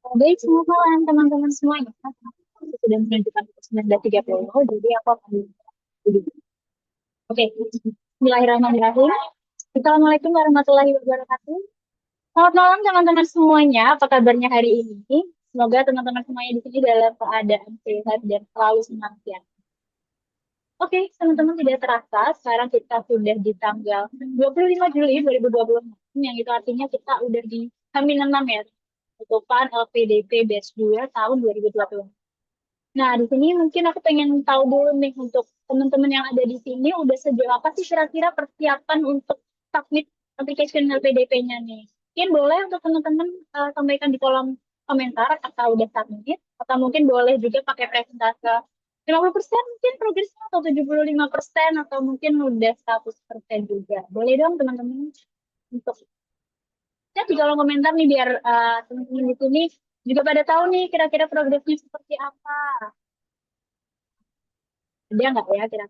Baik, selamat malam teman-teman semuanya. Aku sudah menunjukkan pukul 19.30, jadi aku akan duduk. Oke, Bismillahirrahmanirrahim. Assalamualaikum warahmatullahi wabarakatuh. Selamat malam teman-teman semuanya. Apa kabarnya hari ini? Semoga teman-teman semuanya di sini dalam keadaan sehat dan selalu semangat ya. Oke, teman-teman tidak terasa, sekarang kita sudah di tanggal 25 Juli 2026, yang itu artinya kita udah di H-6 ya, tutupan LPDP Batch 2 tahun 2020. Nah, di sini mungkin aku pengen tahu dulu nih untuk teman-teman yang ada di sini udah sejauh apa sih kira-kira persiapan untuk submit application LPDP-nya nih. Mungkin boleh untuk teman-teman sampaikan di kolom komentar apakah udah submit atau mungkin boleh juga pakai presentase 50% mungkin progresnya atau 75% atau mungkin udah 100% juga. Boleh dong teman-teman untuk chat di kolom komentar nih biar teman-teman di sini juga pada tahu nih kira-kira progresnya seperti apa. Ada nggak ya kira-kira?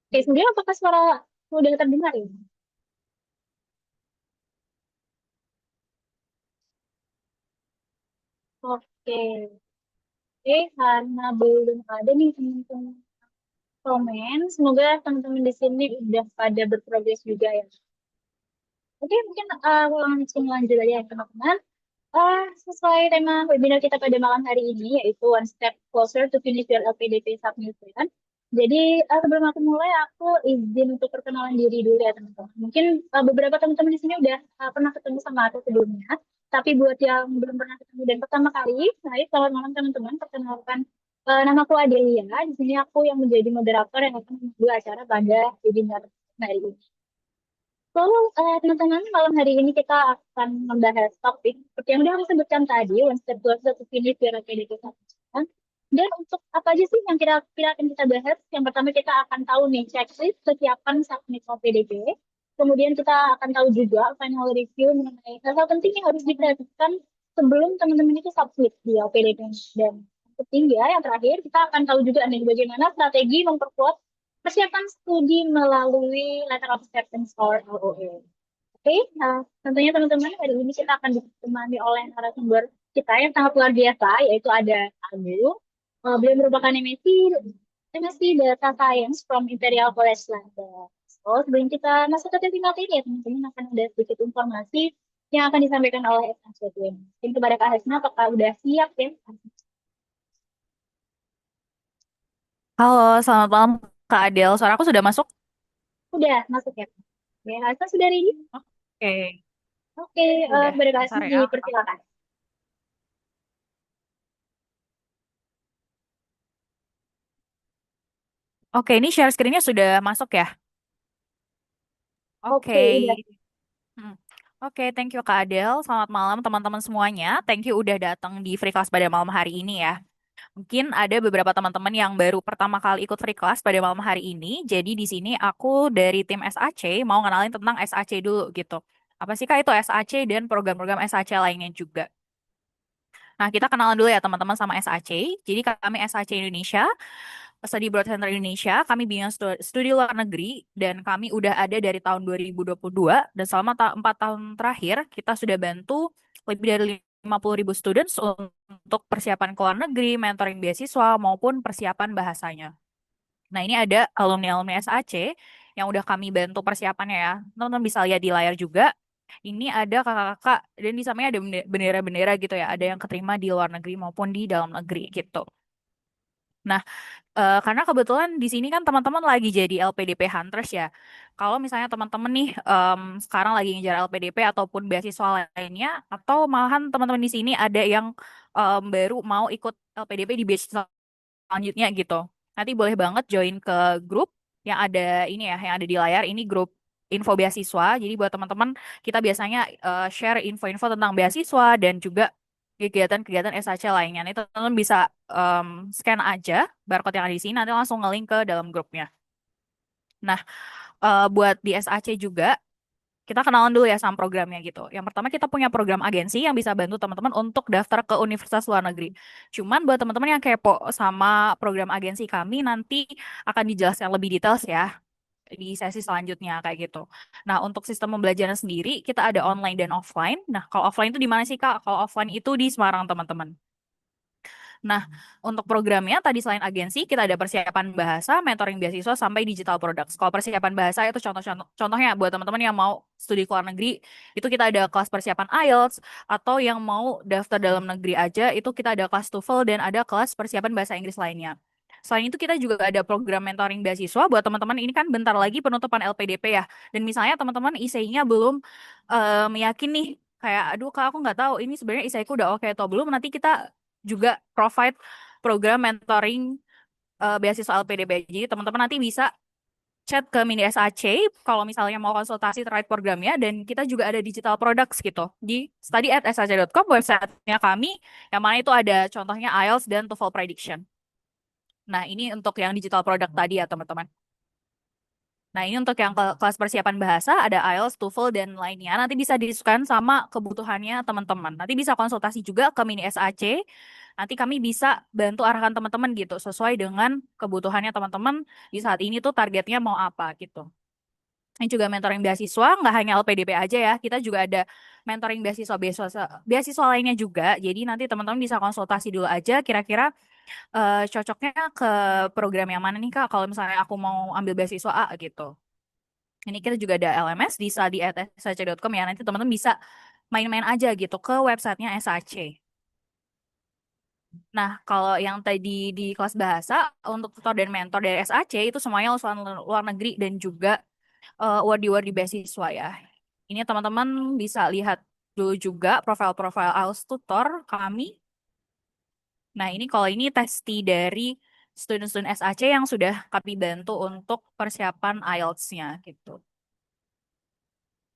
Oke, sebenarnya apakah suara udah terdengar ya? Oke, oke, karena belum ada nih teman-teman komen, semoga teman-teman di sini udah pada berprogres juga ya. Oke, mungkin aku langsung lanjut aja ya teman-teman. Sesuai tema webinar kita pada malam hari ini, yaitu One Step Closer to Finish Your LPDP Submission. Jadi, sebelum aku mulai, aku izin untuk perkenalan diri dulu ya, teman-teman. Mungkin beberapa teman-teman di sini udah pernah ketemu sama aku sebelumnya. Tapi buat yang belum pernah ketemu dan pertama kali, saya selamat malam teman-teman. Perkenalkan, nama aku Adelia. Di sini aku yang menjadi moderator yang akan membuat acara pada webinar hari ini. Lalu, teman-teman, malam hari ini kita akan membahas topik seperti yang udah aku sebutkan tadi, one step closer to finish your PDP Samsung. Dan untuk apa aja sih yang kira-kira akan kita bahas? Yang pertama kita akan tahu nih checklist kesiapan submit PDP. Kemudian kita akan tahu juga final review mengenai hal-hal penting yang harus diperhatikan sebelum teman-teman itu submit di LPDP. Dan ketiga, yang terakhir, kita akan tahu juga nih bagaimana strategi memperkuat persiapan studi melalui Letter of Acceptance or LOA. Oke, nah tentunya teman-teman hari ini kita akan ditemani oleh narasumber kita yang sangat luar biasa, yaitu ada Agu. Beliau merupakan MSc Data Science from Imperial College London. So, sebelum kita masuk ke sesi ini ya teman-teman akan ada sedikit informasi yang akan disampaikan oleh SNCT. Mungkin kepada Kak Hasna, apakah udah siap ya? Halo, selamat malam Kak Adel. Suaraku sudah masuk? Udah masuk ya? Ya, Hasna sudah ready? Oke, Oke, udah. kepada Kak Hasna Bentar ya. dipersilakan. Oke, ini share screen-nya sudah masuk ya? Oke. Oke, udah. Hmm. Oke, thank you Kak Adel. Selamat malam teman-teman semuanya. Thank you udah datang di free class pada malam hari ini ya. Mungkin ada beberapa teman-teman yang baru pertama kali ikut free class pada malam hari ini. Jadi di sini aku dari tim SAC mau ngenalin tentang SAC dulu gitu. Apa sih Kak itu SAC dan program-program SAC lainnya juga. Nah, kita kenalan dulu ya teman-teman sama SAC. Jadi kami SAC Indonesia, Study Broad Center Indonesia, kami bimbingan studi luar negeri dan kami udah ada dari tahun 2022 dan selama 4 tahun terakhir kita sudah bantu lebih dari 50.000 students untuk persiapan ke luar negeri, mentoring beasiswa maupun persiapan bahasanya. Nah, ini ada alumni-alumni SAC yang udah kami bantu persiapannya ya. Teman-teman bisa lihat di layar juga. Ini ada kakak-kakak dan di sampingnya ada bendera-bendera gitu ya. Ada yang keterima di luar negeri maupun di dalam negeri gitu. Nah, karena kebetulan di sini kan teman-teman lagi jadi LPDP Hunters ya. Kalau misalnya teman-teman nih sekarang lagi ngejar LPDP ataupun beasiswa lainnya, atau malahan teman-teman di sini ada yang baru mau ikut LPDP di batch selanjutnya gitu. Nanti boleh banget join ke grup yang ada ini ya, yang ada di layar. Ini grup info beasiswa. Jadi buat teman-teman kita biasanya share info-info tentang beasiswa dan juga kegiatan-kegiatan SHC lainnya. Itu teman-teman bisa scan aja barcode yang ada di sini, nanti langsung nge-link ke dalam grupnya. Nah, buat di SAC juga kita kenalan dulu ya sama programnya gitu. Yang pertama kita punya program agensi yang bisa bantu teman-teman untuk daftar ke universitas luar negeri. Cuman buat teman-teman yang kepo sama program agensi kami nanti akan dijelaskan lebih details ya. di sesi selanjutnya kayak gitu. Nah, untuk sistem pembelajaran sendiri kita ada online dan offline. Nah, kalau offline itu di mana sih Kak? Kalau offline itu di Semarang, teman-teman. Nah, untuk programnya tadi selain agensi, kita ada persiapan bahasa, mentoring beasiswa, sampai digital products. Kalau persiapan bahasa itu contohnya buat teman-teman yang mau studi ke luar negeri, itu kita ada kelas persiapan IELTS, atau yang mau daftar dalam negeri aja, itu kita ada kelas TOEFL dan ada kelas persiapan bahasa Inggris lainnya. Selain itu kita juga ada program mentoring beasiswa buat teman-teman, ini kan bentar lagi penutupan LPDP ya. Dan misalnya teman-teman ISEI-nya belum meyakini nih, kayak aduh Kak aku nggak tahu ini sebenarnya ISEI-ku udah oke atau belum, nanti kita juga provide program mentoring beasiswa LPDP. Jadi teman-teman nanti bisa chat ke Mini SAC kalau misalnya mau konsultasi terkait programnya, dan kita juga ada digital products gitu di study@sac.com, websitenya kami, yang mana itu ada contohnya IELTS dan TOEFL prediction. Nah, ini untuk yang digital product tadi ya teman-teman. Nah, ini untuk yang kelas persiapan bahasa, ada IELTS, TOEFL, dan lainnya. Nanti bisa disesuaikan sama kebutuhannya teman-teman. Nanti bisa konsultasi juga ke Mini SAC. Nanti kami bisa bantu arahkan teman-teman gitu, sesuai dengan kebutuhannya teman-teman di saat ini tuh targetnya mau apa gitu. Ini juga mentoring beasiswa, nggak hanya LPDP aja ya. Kita juga ada mentoring beasiswa lainnya juga. Jadi nanti teman-teman bisa konsultasi dulu aja kira-kira cocoknya ke program yang mana nih Kak, kalau misalnya aku mau ambil beasiswa A gitu. Ini kita juga ada LMS di study@sac.com ya. Nanti teman-teman bisa main-main aja gitu ke websitenya SAC. Nah, kalau yang tadi di kelas bahasa, untuk tutor dan mentor dari SAC itu semuanya lulusan luar negeri dan juga award-award di beasiswa ya. Ini teman-teman bisa lihat dulu juga profil-profil IELTS tutor kami. Nah, ini kalau ini testi dari student-student SAC yang sudah kami bantu untuk persiapan IELTS-nya gitu.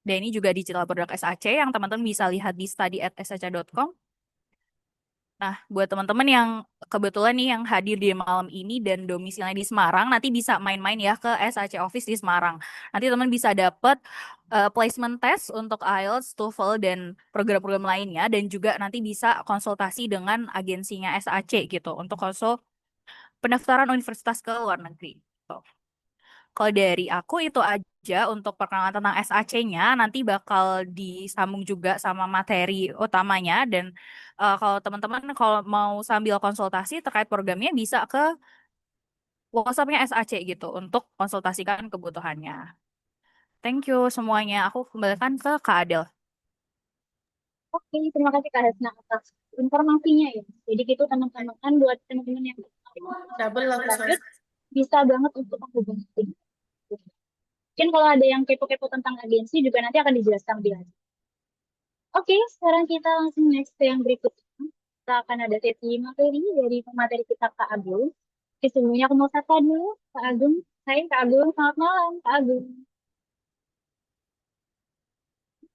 Dan ini juga digital produk SAC yang teman-teman bisa lihat di study@sac.com. Nah, buat teman-teman yang kebetulan nih yang hadir di malam ini dan domisilinya di Semarang, nanti bisa main-main ya ke SAC Office di Semarang. Nanti teman bisa dapat placement test untuk IELTS, TOEFL, dan program-program lainnya, dan juga nanti bisa konsultasi dengan agensinya SAC gitu untuk konsul pendaftaran universitas ke luar negeri. Tuh. Kalau dari aku itu aja untuk perkenalan tentang SAC-nya, nanti bakal disambung juga sama materi utamanya, dan kalau teman-teman kalau mau sambil konsultasi terkait programnya bisa ke WhatsApp-nya SAC gitu untuk konsultasikan kebutuhannya. Thank you semuanya. Aku kembalikan ke Kak Adel. Oke, terima kasih Kak Hasna atas informasinya ya. Jadi gitu teman-teman, buat teman-teman yang Double lah lanjut Sos. bisa banget untuk menghubungi tim. Mungkin kalau ada yang kepo-kepo tentang agensi juga nanti akan dijelaskan lebih lanjut. Oke, sekarang kita langsung next ke yang berikutnya. Kita akan ada sesi materi dari pemateri kita Kak Agung. Oke, sebelumnya aku mau sapa dulu Kak Agung. Hai Kak Agung, selamat malam Kak Agung.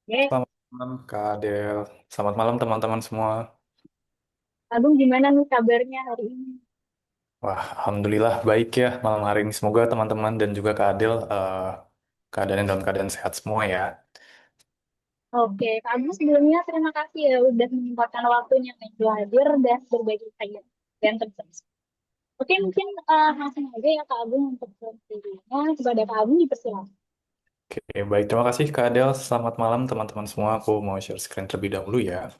Oke, Selamat malam Kak Adel. Selamat malam teman-teman semua. Kak Agung gimana nih kabarnya hari ini? Wah, Alhamdulillah baik ya malam hari ini. Semoga teman-teman dan juga Kak Adel keadaan dalam keadaan sehat semua ya. Oke, Kak Agung sebelumnya terima kasih ya udah menyempatkan waktunya untuk hadir dan berbagi saya dan teman-teman. Oke, mungkin langsung aja ya Kak Agung untuk presensinya. Kepada Kak Agung dipersilakan. Oke, baik. Terima kasih Kak Adel. Selamat malam teman-teman semua. Aku mau share screen terlebih dahulu ya.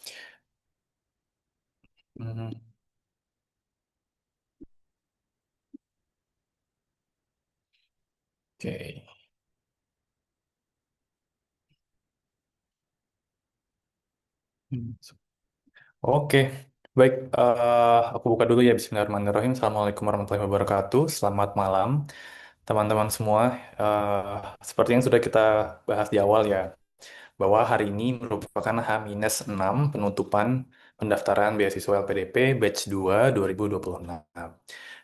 Hmm, Oke. Hmm, Oke, baik. Aku buka dulu ya. Bismillahirrahmanirrahim. Assalamualaikum warahmatullahi wabarakatuh. Selamat malam, teman-teman semua. Seperti yang sudah kita bahas di awal ya, bahwa hari ini merupakan H-6 penutupan pendaftaran beasiswa LPDP Batch 2 2026.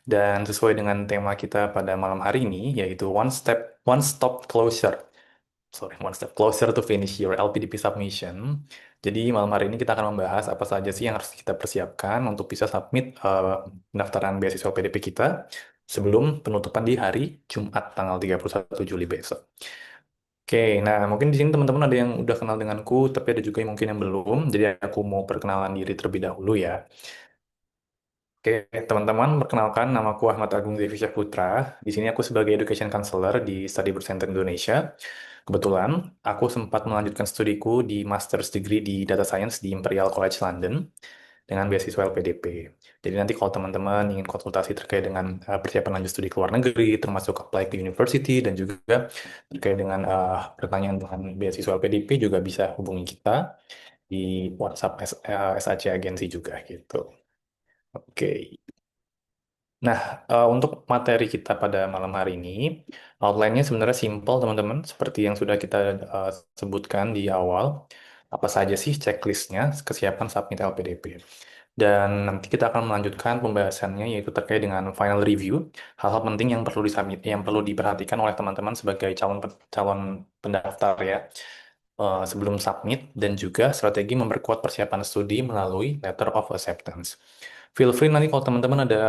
Dan sesuai dengan tema kita pada malam hari ini, yaitu One Stop Closer. Sorry, One Step Closer to Finish Your LPDP Submission. Jadi malam hari ini kita akan membahas apa saja sih yang harus kita persiapkan untuk bisa submit pendaftaran beasiswa LPDP kita sebelum penutupan di hari Jumat tanggal 31 Juli besok. Oke, nah mungkin di sini teman-teman ada yang udah kenal denganku, tapi ada juga yang mungkin yang belum. Jadi aku mau perkenalan diri terlebih dahulu ya. Oke, teman-teman, perkenalkan namaku Ahmad Agung Devi Putra. Di sini aku sebagai Education Counselor di Study Abroad Center Indonesia. Kebetulan, aku sempat melanjutkan studiku di Master's Degree di Data Science di Imperial College London dengan beasiswa LPDP. Jadi nanti kalau teman-teman ingin konsultasi terkait dengan persiapan lanjut studi ke luar negeri, termasuk apply ke university, dan juga terkait dengan pertanyaan dengan beasiswa LPDP juga bisa hubungi kita di WhatsApp SAC Agensi juga gitu. Oke. Nah, untuk materi kita pada malam hari ini, outline-nya sebenarnya simpel, teman-teman. Seperti yang sudah kita eh, sebutkan di awal, apa saja sih checklist-nya kesiapan submit LPDP. Dan nanti kita akan melanjutkan pembahasannya, yaitu terkait dengan final review, hal-hal penting yang perlu disubmit, yang perlu diperhatikan oleh teman-teman sebagai calon pendaftar ya, sebelum submit, dan juga strategi memperkuat persiapan studi melalui letter of acceptance. Feel free nanti kalau teman-teman ada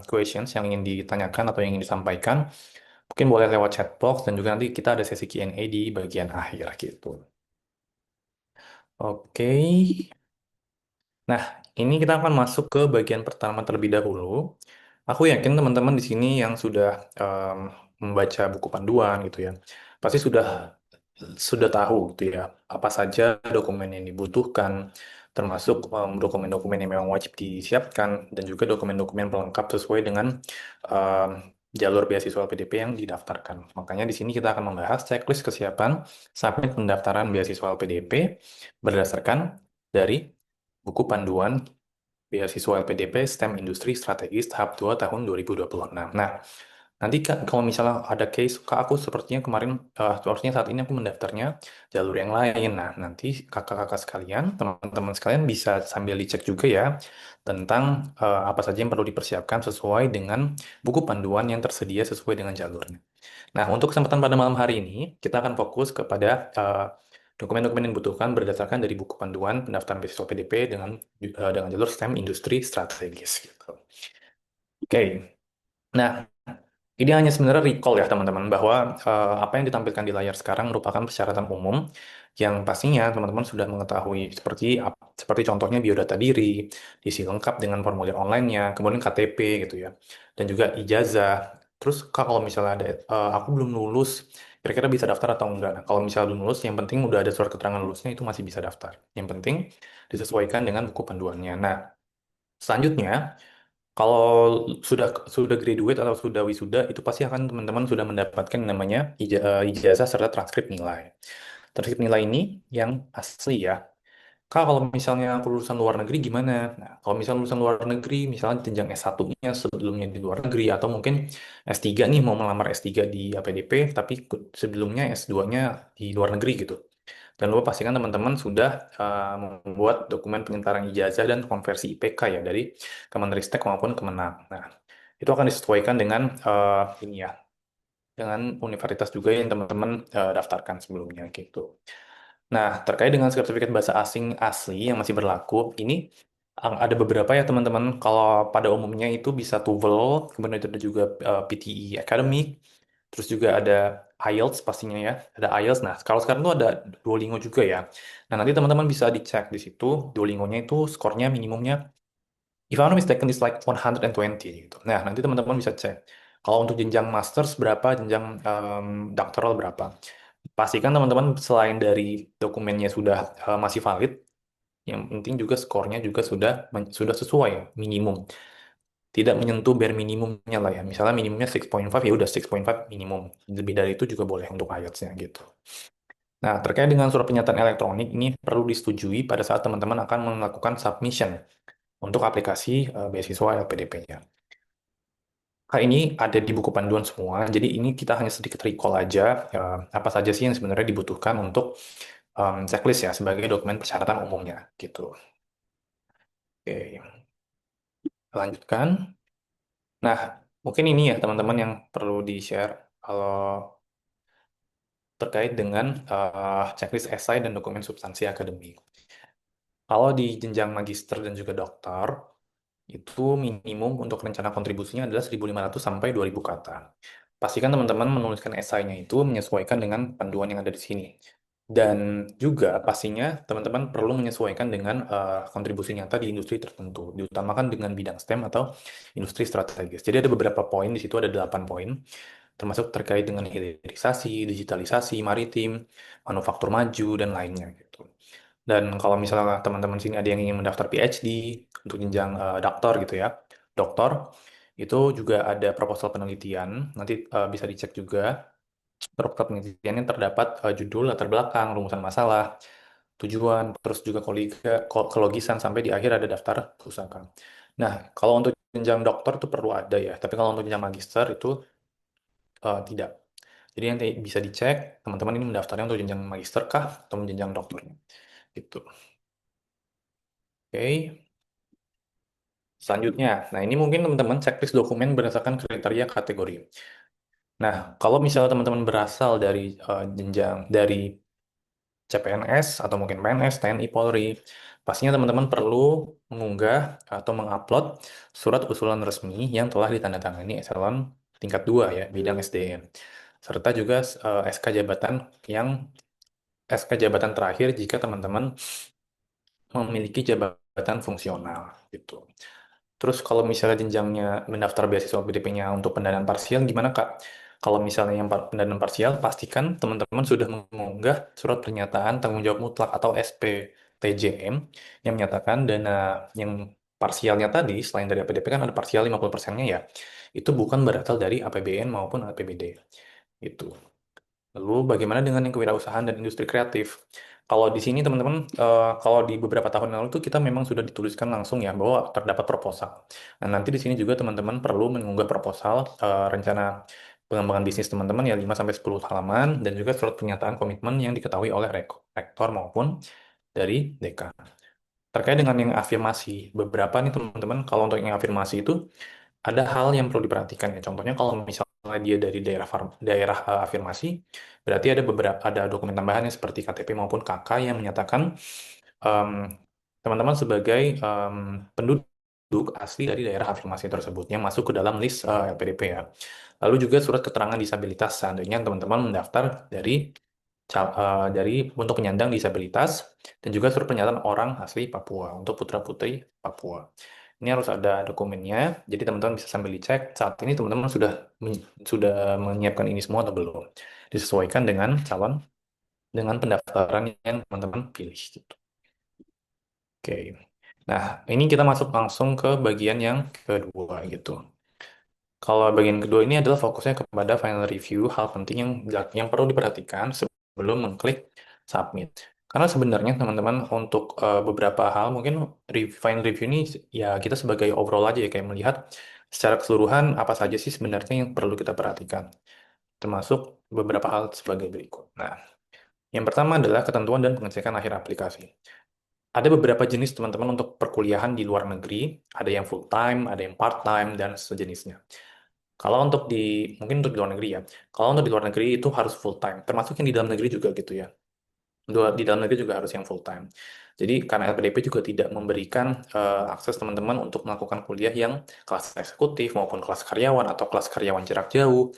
questions yang ingin ditanyakan atau yang ingin disampaikan, mungkin boleh lewat chat box dan juga nanti kita ada sesi Q&A di bagian akhir gitu. Oke. Nah, ini kita akan masuk ke bagian pertama terlebih dahulu. Aku yakin teman-teman di sini yang sudah em, membaca buku panduan gitu ya, pasti sudah tahu gitu ya apa saja dokumen yang dibutuhkan, termasuk dokumen-dokumen yang memang wajib disiapkan dan juga dokumen-dokumen pelengkap sesuai dengan em, jalur beasiswa PDP yang didaftarkan. Makanya di sini kita akan membahas checklist kesiapan submit pendaftaran beasiswa PDP berdasarkan dari buku panduan beasiswa LPDP STEM Industri Strategis tahap 2 tahun 2026. Nah, nanti Kak, kalau misalnya ada case, Kak, aku sepertinya kemarin, seharusnya saat ini aku mendaftarnya jalur yang lain. Nah, nanti kakak-kakak sekalian, teman-teman sekalian bisa sambil dicek juga ya tentang apa saja yang perlu dipersiapkan sesuai dengan buku panduan yang tersedia sesuai dengan jalurnya. Nah, untuk kesempatan pada malam hari ini, kita akan fokus kepada dokumen-dokumen yang dibutuhkan berdasarkan dari buku panduan pendaftaran beasiswa PDP dengan jalur STEM industri strategis gitu. Oke. Nah, ini hanya sebenarnya recall ya teman-teman bahwa apa yang ditampilkan di layar sekarang merupakan persyaratan umum yang pastinya teman-teman sudah mengetahui seperti contohnya biodata diri, isi lengkap dengan formulir online-nya, kemudian KTP gitu ya, dan juga ijazah. Terus Kak, kalau misalnya ada aku belum lulus, kira-kira bisa daftar atau enggak? Nah, kalau misalnya belum lulus, yang penting udah ada surat keterangan lulusnya itu masih bisa daftar. Yang penting disesuaikan dengan buku panduannya. Nah, selanjutnya kalau sudah graduate atau sudah wisuda, itu pasti akan teman-teman sudah mendapatkan yang namanya ijazah serta transkrip nilai. Transkrip nilai ini yang asli ya. Kak, kalau misalnya aku lulusan luar negeri gimana? Nah, kalau misalnya lulusan luar negeri, misalnya jenjang S1-nya sebelumnya di luar negeri, atau mungkin S3 nih mau melamar S3 di APDP, tapi sebelumnya S2-nya di luar negeri gitu. Jangan lupa pastikan teman-teman sudah membuat dokumen pengantaran ijazah dan konversi IPK ya dari Kemenristek maupun Kemenang. Nah, itu akan disesuaikan dengan ini ya, dengan universitas juga yang teman-teman daftarkan sebelumnya gitu. Nah, terkait dengan sertifikat bahasa asing asli yang masih berlaku, ini ada beberapa ya teman-teman. Kalau pada umumnya itu bisa TOEFL, kemudian itu ada juga PTE Academic, terus juga ada IELTS pastinya ya, ada IELTS. Nah, kalau sekarang tuh ada Duolingo juga ya. Nah, nanti teman-teman bisa dicek di situ, Duolingonya itu skornya minimumnya, if I'm not mistaken, is like 120 gitu. Nah, nanti teman-teman bisa cek. Kalau untuk jenjang masters berapa, jenjang doctoral berapa. Pastikan teman-teman selain dari dokumennya sudah masih valid, yang penting juga skornya juga sudah sesuai minimum. Tidak menyentuh bare minimumnya lah ya. Misalnya minimumnya 6.5 ya udah 6.5 minimum. Lebih dari itu juga boleh untuk IELTS-nya gitu. Nah, terkait dengan surat pernyataan elektronik ini perlu disetujui pada saat teman-teman akan melakukan submission untuk aplikasi beasiswa LPDP-nya. Kak, ini ada di buku panduan semua, jadi ini kita hanya sedikit recall aja apa saja sih yang sebenarnya dibutuhkan untuk checklist ya sebagai dokumen persyaratan umumnya gitu. Oke, lanjutkan. Nah, mungkin ini ya teman-teman yang perlu di-share kalau terkait dengan checklist esai dan dokumen substansi akademik. Kalau di jenjang magister dan juga doktor, itu minimum untuk rencana kontribusinya adalah 1.500 sampai 2.000 kata. Pastikan teman-teman menuliskan esainya itu menyesuaikan dengan panduan yang ada di sini. Dan juga pastinya teman-teman perlu menyesuaikan dengan kontribusi nyata di industri tertentu, diutamakan dengan bidang STEM atau industri strategis. Jadi ada beberapa poin di situ, ada 8 poin, termasuk terkait dengan hilirisasi, digitalisasi, maritim, manufaktur maju, dan lainnya gitu. Dan kalau misalnya teman-teman sini ada yang ingin mendaftar PhD untuk jenjang doktor gitu ya, doktor, itu juga ada proposal penelitian, nanti bisa dicek juga. Proposal penelitiannya terdapat judul, latar belakang, rumusan masalah, tujuan, terus juga kelogisan, sampai di akhir ada daftar kerusakan. Nah, kalau untuk jenjang doktor itu perlu ada ya, tapi kalau untuk jenjang magister itu tidak. Jadi nanti bisa dicek, teman-teman ini mendaftarnya untuk jenjang magister kah, atau jenjang doktornya. Gitu. Oke. Selanjutnya, nah ini mungkin teman-teman checklist dokumen berdasarkan kriteria kategori. Nah, kalau misalnya teman-teman berasal dari jenjang dari CPNS atau mungkin PNS, TNI, Polri, pastinya teman-teman perlu mengunggah atau mengupload surat usulan resmi yang telah ditandatangani eselon tingkat 2 ya, bidang SDM. Serta juga yang SK jabatan terakhir jika teman-teman memiliki jabatan fungsional gitu. Terus kalau misalnya jenjangnya mendaftar beasiswa PDP-nya untuk pendanaan parsial gimana Kak? Kalau misalnya yang pendanaan parsial, pastikan teman-teman sudah mengunggah surat pernyataan tanggung jawab mutlak atau SPTJM yang menyatakan dana yang parsialnya tadi, selain dari APDP kan ada parsial 50%-nya ya, itu bukan berasal dari APBN maupun APBD. Gitu. Lalu bagaimana dengan yang kewirausahaan dan industri kreatif? Kalau di sini teman-teman, kalau di beberapa tahun lalu tuh kita memang sudah dituliskan langsung ya bahwa terdapat proposal. Nah nanti di sini juga teman-teman perlu mengunggah proposal rencana pengembangan bisnis teman-teman ya 5 sampai 10 halaman dan juga surat pernyataan komitmen yang diketahui oleh rektor maupun dari dekan. Terkait dengan yang afirmasi, beberapa nih teman-teman, kalau untuk yang afirmasi itu ada hal yang perlu diperhatikan ya. Contohnya kalau misalnya dia dari daerah afirmasi, berarti ada dokumen tambahannya seperti KTP maupun KK yang menyatakan em, teman-teman sebagai penduduk asli dari daerah afirmasi tersebut yang masuk ke dalam list LPDP ya. Lalu juga surat keterangan disabilitas seandainya teman-teman mendaftar dari untuk penyandang disabilitas dan juga surat pernyataan orang asli Papua untuk putra-putri Papua. Ini harus ada dokumennya, jadi teman-teman bisa sambil dicek saat ini teman-teman sudah menyiapkan ini semua atau belum. Disesuaikan dengan pendaftaran yang teman-teman pilih gitu. Oke. Nah, ini kita masuk langsung ke bagian yang kedua gitu. Kalau bagian kedua ini adalah fokusnya kepada final review, hal penting yang perlu diperhatikan sebelum mengklik submit. Karena sebenarnya teman-teman untuk beberapa hal mungkin final review ini ya kita sebagai overall aja ya kayak melihat secara keseluruhan apa saja sih sebenarnya yang perlu kita perhatikan. Termasuk beberapa hal sebagai berikut. Nah, yang pertama adalah ketentuan dan pengecekan akhir aplikasi. Ada beberapa jenis teman-teman untuk perkuliahan di luar negeri, ada yang full time, ada yang part time dan sejenisnya. Kalau mungkin untuk di luar negeri ya. Kalau untuk di luar negeri itu harus full time, termasuk yang di dalam negeri juga gitu ya. Di dalam negeri juga harus yang full time. Jadi karena LPDP juga tidak memberikan akses teman-teman untuk melakukan kuliah yang kelas eksekutif maupun kelas karyawan atau kelas karyawan jarak jauh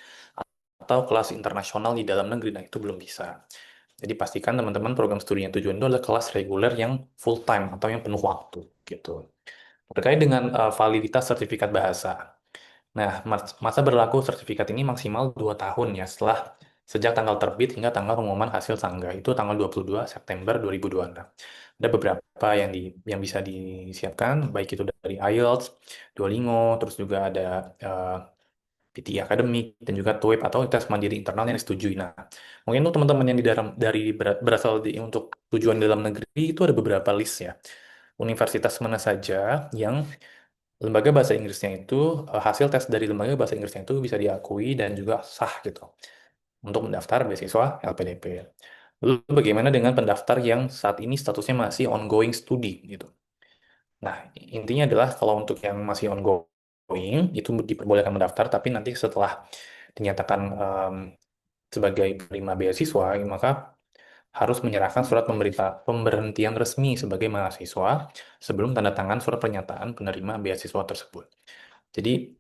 atau kelas internasional di dalam negeri. Nah, itu belum bisa. Jadi pastikan teman-teman program studi yang tujuan itu adalah kelas reguler yang full time atau yang penuh waktu gitu. Terkait dengan validitas sertifikat bahasa. Nah, masa berlaku sertifikat ini maksimal 2 tahun ya sejak tanggal terbit hingga tanggal pengumuman hasil sanggah itu tanggal 22 September 2026. Ada beberapa yang bisa disiapkan baik itu dari IELTS, Duolingo, terus juga ada PTE akademik dan juga TOEIC atau tes mandiri internal yang disetujui. Nah, mungkin untuk teman-teman yang berasal untuk tujuan dalam negeri itu ada beberapa list ya. Universitas mana saja yang lembaga bahasa Inggrisnya itu hasil tes dari lembaga bahasa Inggrisnya itu bisa diakui dan juga sah gitu untuk mendaftar beasiswa LPDP. Lalu bagaimana dengan pendaftar yang saat ini statusnya masih ongoing studi gitu. Nah, intinya adalah kalau untuk yang masih ongoing itu diperbolehkan mendaftar tapi nanti setelah dinyatakan sebagai penerima beasiswa maka harus menyerahkan surat pemberhentian resmi sebagai mahasiswa sebelum tanda tangan surat pernyataan penerima beasiswa tersebut. Jadi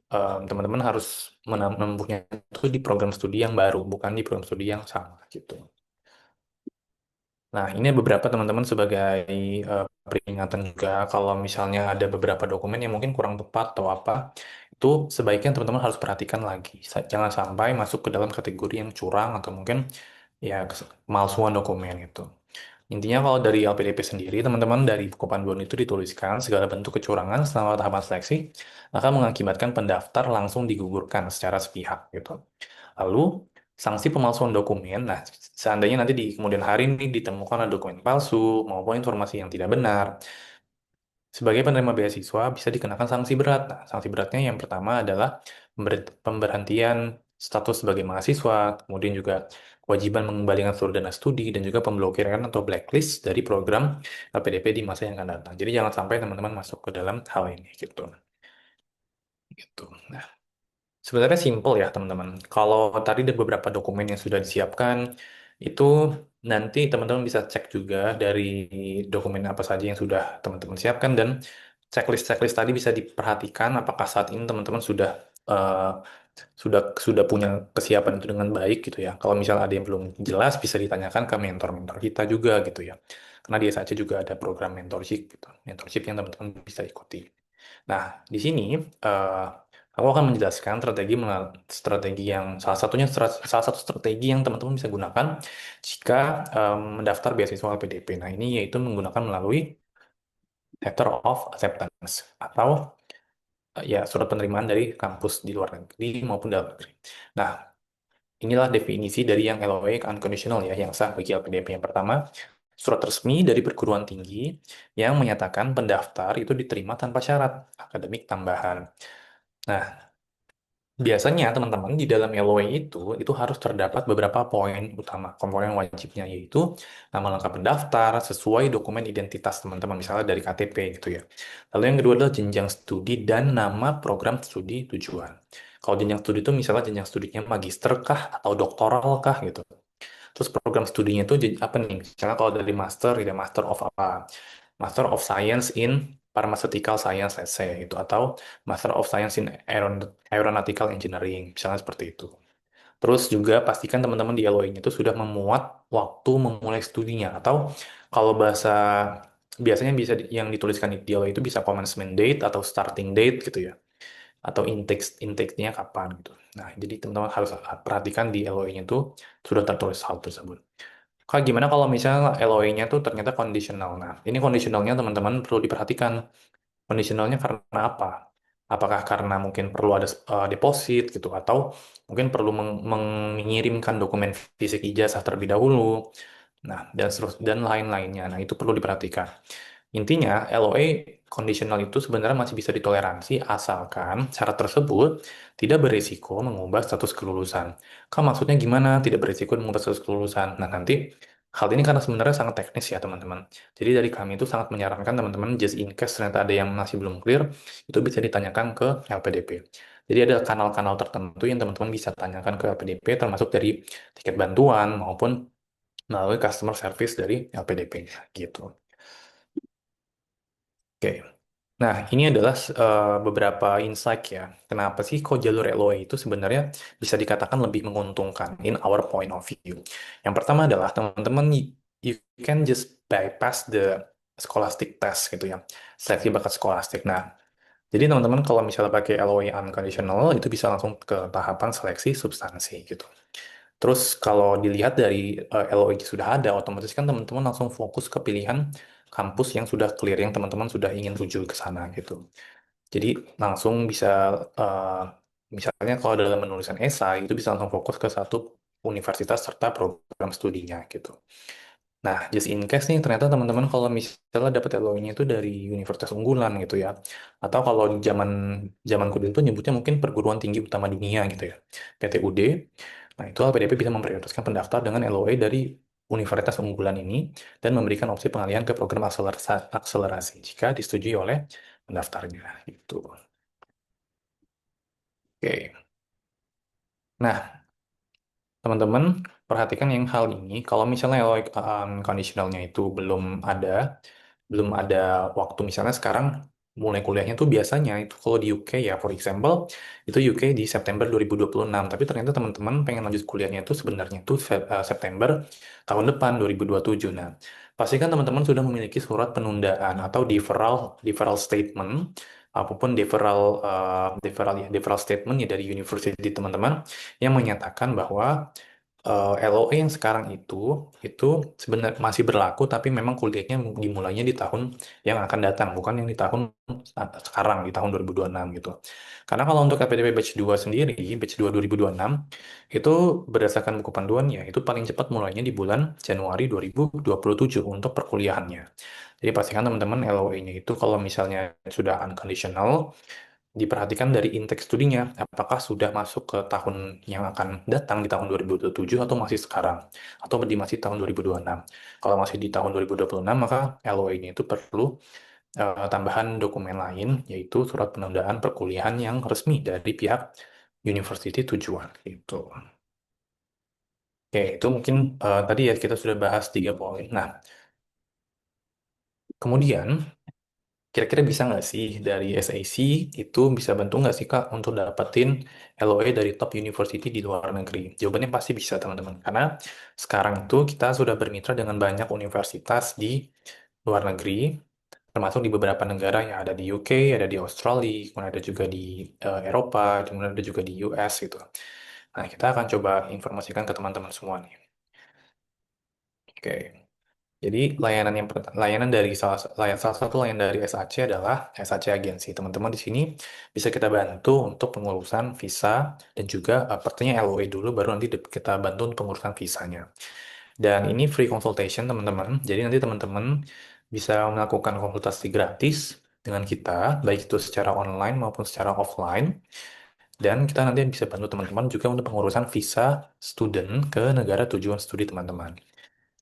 teman-teman harus menempuhnya itu di program studi yang baru, bukan di program studi yang sama gitu. Nah, ini beberapa teman-teman sebagai peringatan juga kalau misalnya ada beberapa dokumen yang mungkin kurang tepat atau apa, itu sebaiknya teman-teman harus perhatikan lagi. Jangan sampai masuk ke dalam kategori yang curang atau mungkin ya pemalsuan dokumen itu. Intinya kalau dari LPDP sendiri, teman-teman dari buku panduan itu dituliskan segala bentuk kecurangan selama tahapan seleksi akan mengakibatkan pendaftar langsung digugurkan secara sepihak gitu. Lalu, sanksi pemalsuan dokumen, nah seandainya nanti di kemudian hari ini ditemukan ada dokumen palsu maupun informasi yang tidak benar, sebagai penerima beasiswa bisa dikenakan sanksi berat. Nah, sanksi beratnya yang pertama adalah pemberhentian status sebagai mahasiswa, kemudian juga kewajiban mengembalikan seluruh dana studi, dan juga pemblokiran atau blacklist dari program LPDP di masa yang akan datang. Jadi jangan sampai teman-teman masuk ke dalam hal ini gitu. Gitu. Nah, sebenarnya simple ya teman-teman. Kalau tadi ada beberapa dokumen yang sudah disiapkan, itu nanti teman-teman bisa cek juga dari dokumen apa saja yang sudah teman-teman siapkan dan checklist-checklist tadi bisa diperhatikan apakah saat ini teman-teman eh, sudah punya kesiapan itu dengan baik gitu ya. Kalau misalnya ada yang belum jelas bisa ditanyakan ke mentor-mentor kita juga gitu ya. Karena dia saja juga ada program mentorship gitu. Mentorship yang teman-teman bisa ikuti. Nah, di sini eh, aku akan menjelaskan strategi yang salah satu strategi yang teman-teman bisa gunakan jika mendaftar beasiswa LPDP. Nah, ini yaitu menggunakan melalui letter of acceptance atau ya surat penerimaan dari kampus di luar negeri maupun dalam negeri. Nah, inilah definisi dari yang LOA unconditional ya, yang sah bagi LPDP. Yang pertama, surat resmi dari perguruan tinggi yang menyatakan pendaftar itu diterima tanpa syarat akademik tambahan. Nah, biasanya teman-teman di dalam LOA itu harus terdapat beberapa poin utama, komponen wajibnya yaitu nama lengkap pendaftar sesuai dokumen identitas teman-teman, misalnya dari KTP gitu ya. Lalu yang kedua adalah jenjang studi dan nama program studi tujuan. Kalau jenjang studi itu misalnya jenjang studinya magister kah atau doktoral kah gitu. Terus program studinya itu apa nih? Misalnya kalau dari master, ya Master of apa? Master of Science in Pharmaceutical Science, let's say, itu atau Master of Science in Aeronautical Engineering, misalnya seperti itu. Terus juga pastikan teman-teman di LOI itu sudah memuat waktu memulai studinya atau kalau bahasa biasanya bisa yang dituliskan di LOI itu bisa commencement date atau starting date gitu ya atau intake-nya kapan gitu. Nah, jadi teman-teman harus perhatikan di LOI-nya itu sudah tertulis hal tersebut. Kak, gimana kalau misalnya LOI-nya tuh ternyata kondisional? Nah, ini kondisionalnya teman-teman perlu diperhatikan. Kondisionalnya karena apa? Apakah karena mungkin perlu ada deposit gitu, atau mungkin perlu mengirimkan dokumen fisik ijazah terlebih dahulu. Nah, dan lain-lainnya. Nah, itu perlu diperhatikan. Intinya, LOA kondisional itu sebenarnya masih bisa ditoleransi asalkan syarat tersebut tidak berisiko mengubah status kelulusan. Kan maksudnya gimana tidak berisiko mengubah status kelulusan? Nah, nanti hal ini karena sebenarnya sangat teknis ya, teman-teman. Jadi dari kami itu sangat menyarankan teman-teman just in case ternyata ada yang masih belum clear, itu bisa ditanyakan ke LPDP. Jadi ada kanal-kanal tertentu yang teman-teman bisa tanyakan ke LPDP, termasuk dari tiket bantuan maupun melalui customer service dari LPDP-nya gitu. Oke. Nah, ini adalah beberapa insight ya. Kenapa sih kok jalur LOA itu sebenarnya bisa dikatakan lebih menguntungkan in our point of view. Yang pertama adalah teman-teman you can just bypass the scholastic test gitu ya. Seleksi bakat scholastic. Nah, jadi teman-teman kalau misalnya pakai LOA unconditional itu bisa langsung ke tahapan seleksi substansi gitu. Terus kalau dilihat dari LOI sudah ada, otomatis kan teman-teman langsung fokus ke pilihan kampus yang sudah clear, yang teman-teman sudah ingin tuju ke sana gitu. Jadi langsung bisa, eh, misalnya kalau dalam menuliskan esai, itu bisa langsung fokus ke satu universitas serta program studinya gitu. Nah, just in case nih, ternyata teman-teman kalau misalnya dapat LOI-nya itu dari universitas unggulan gitu ya, atau kalau di zaman zaman kuliah itu nyebutnya mungkin perguruan tinggi utama dunia gitu ya, PTUD. Nah, itu LPDP bisa memprioritaskan pendaftar dengan LOI dari universitas unggulan ini dan memberikan opsi pengalihan ke program akselerasi jika disetujui oleh pendaftarnya. Gitu. Oke. Nah, teman-teman perhatikan yang hal ini. Kalau misalnya LOI conditionalnya itu belum ada waktu misalnya sekarang mulai kuliahnya tuh biasanya itu kalau di UK ya, for example, itu UK di September 2026. Tapi ternyata teman-teman pengen lanjut kuliahnya itu sebenarnya tuh September tahun depan 2027. Nah, pastikan teman-teman sudah memiliki surat penundaan atau deferral deferral statement, apapun deferral statement ya dari university teman-teman yang menyatakan bahwa LOE yang sekarang itu sebenarnya masih berlaku, tapi memang kuliahnya dimulainya di tahun yang akan datang, bukan yang di tahun sekarang, di tahun 2026 gitu. Karena kalau untuk LPDP Batch 2 sendiri, Batch 2 2026, itu berdasarkan buku panduannya, itu paling cepat mulainya di bulan Januari 2027 untuk perkuliahannya. Jadi pastikan teman-teman LOE-nya itu kalau misalnya sudah unconditional, diperhatikan dari intake studinya, apakah sudah masuk ke tahun yang akan datang di tahun 2027 atau masih sekarang, atau masih tahun 2026. Kalau masih di tahun 2026, maka LOE-nya itu perlu tambahan dokumen lain, yaitu surat penundaan perkuliahan yang resmi dari pihak university tujuan. Gitu. Oke, itu mungkin tadi ya kita sudah bahas 3 poin. Nah, kemudian kira-kira bisa nggak sih dari SAC itu bisa bantu nggak sih Kak untuk dapetin LOE dari top university di luar negeri? Jawabannya pasti bisa teman-teman. Karena sekarang itu kita sudah bermitra dengan banyak universitas di luar negeri, termasuk di beberapa negara yang ada di UK, ada di Australia, kemudian ada juga di Eropa, kemudian ada juga di US gitu. Nah, kita akan coba informasikan ke teman-teman semua nih. Oke. Jadi layanan dari salah satu layanan dari SAC adalah SAC Agency. Teman-teman di sini bisa kita bantu untuk pengurusan visa dan juga pertanyaan LOE dulu, baru nanti kita bantu untuk pengurusan visanya. Dan ini free consultation teman-teman. Jadi nanti teman-teman bisa melakukan konsultasi gratis dengan kita, baik itu secara online maupun secara offline. Dan kita nanti bisa bantu teman-teman juga untuk pengurusan visa student ke negara tujuan studi teman-teman.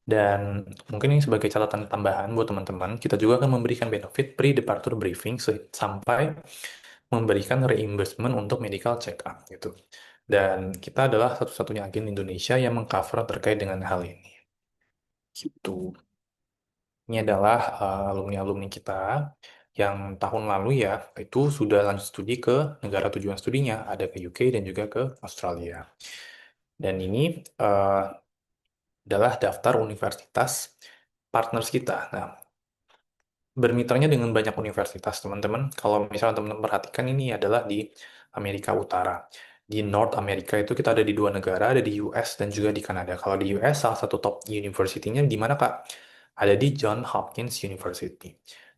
Dan mungkin ini sebagai catatan tambahan buat teman-teman, kita juga akan memberikan benefit pre-departure briefing sampai memberikan reimbursement untuk medical check-up gitu. Dan kita adalah satu-satunya agen Indonesia yang mengcover terkait dengan hal ini. Gitu. Ini adalah alumni-alumni kita yang tahun lalu ya, itu sudah lanjut studi ke negara tujuan studinya, ada ke UK dan juga ke Australia. Dan ini adalah daftar universitas partners kita. Nah, bermitranya dengan banyak universitas, teman-teman. Kalau misalnya teman-teman perhatikan, ini adalah di Amerika Utara. Di North America itu kita ada di 2 negara, ada di US dan juga di Kanada. Kalau di US, salah satu top university-nya di mana, Kak? Ada di Johns Hopkins University.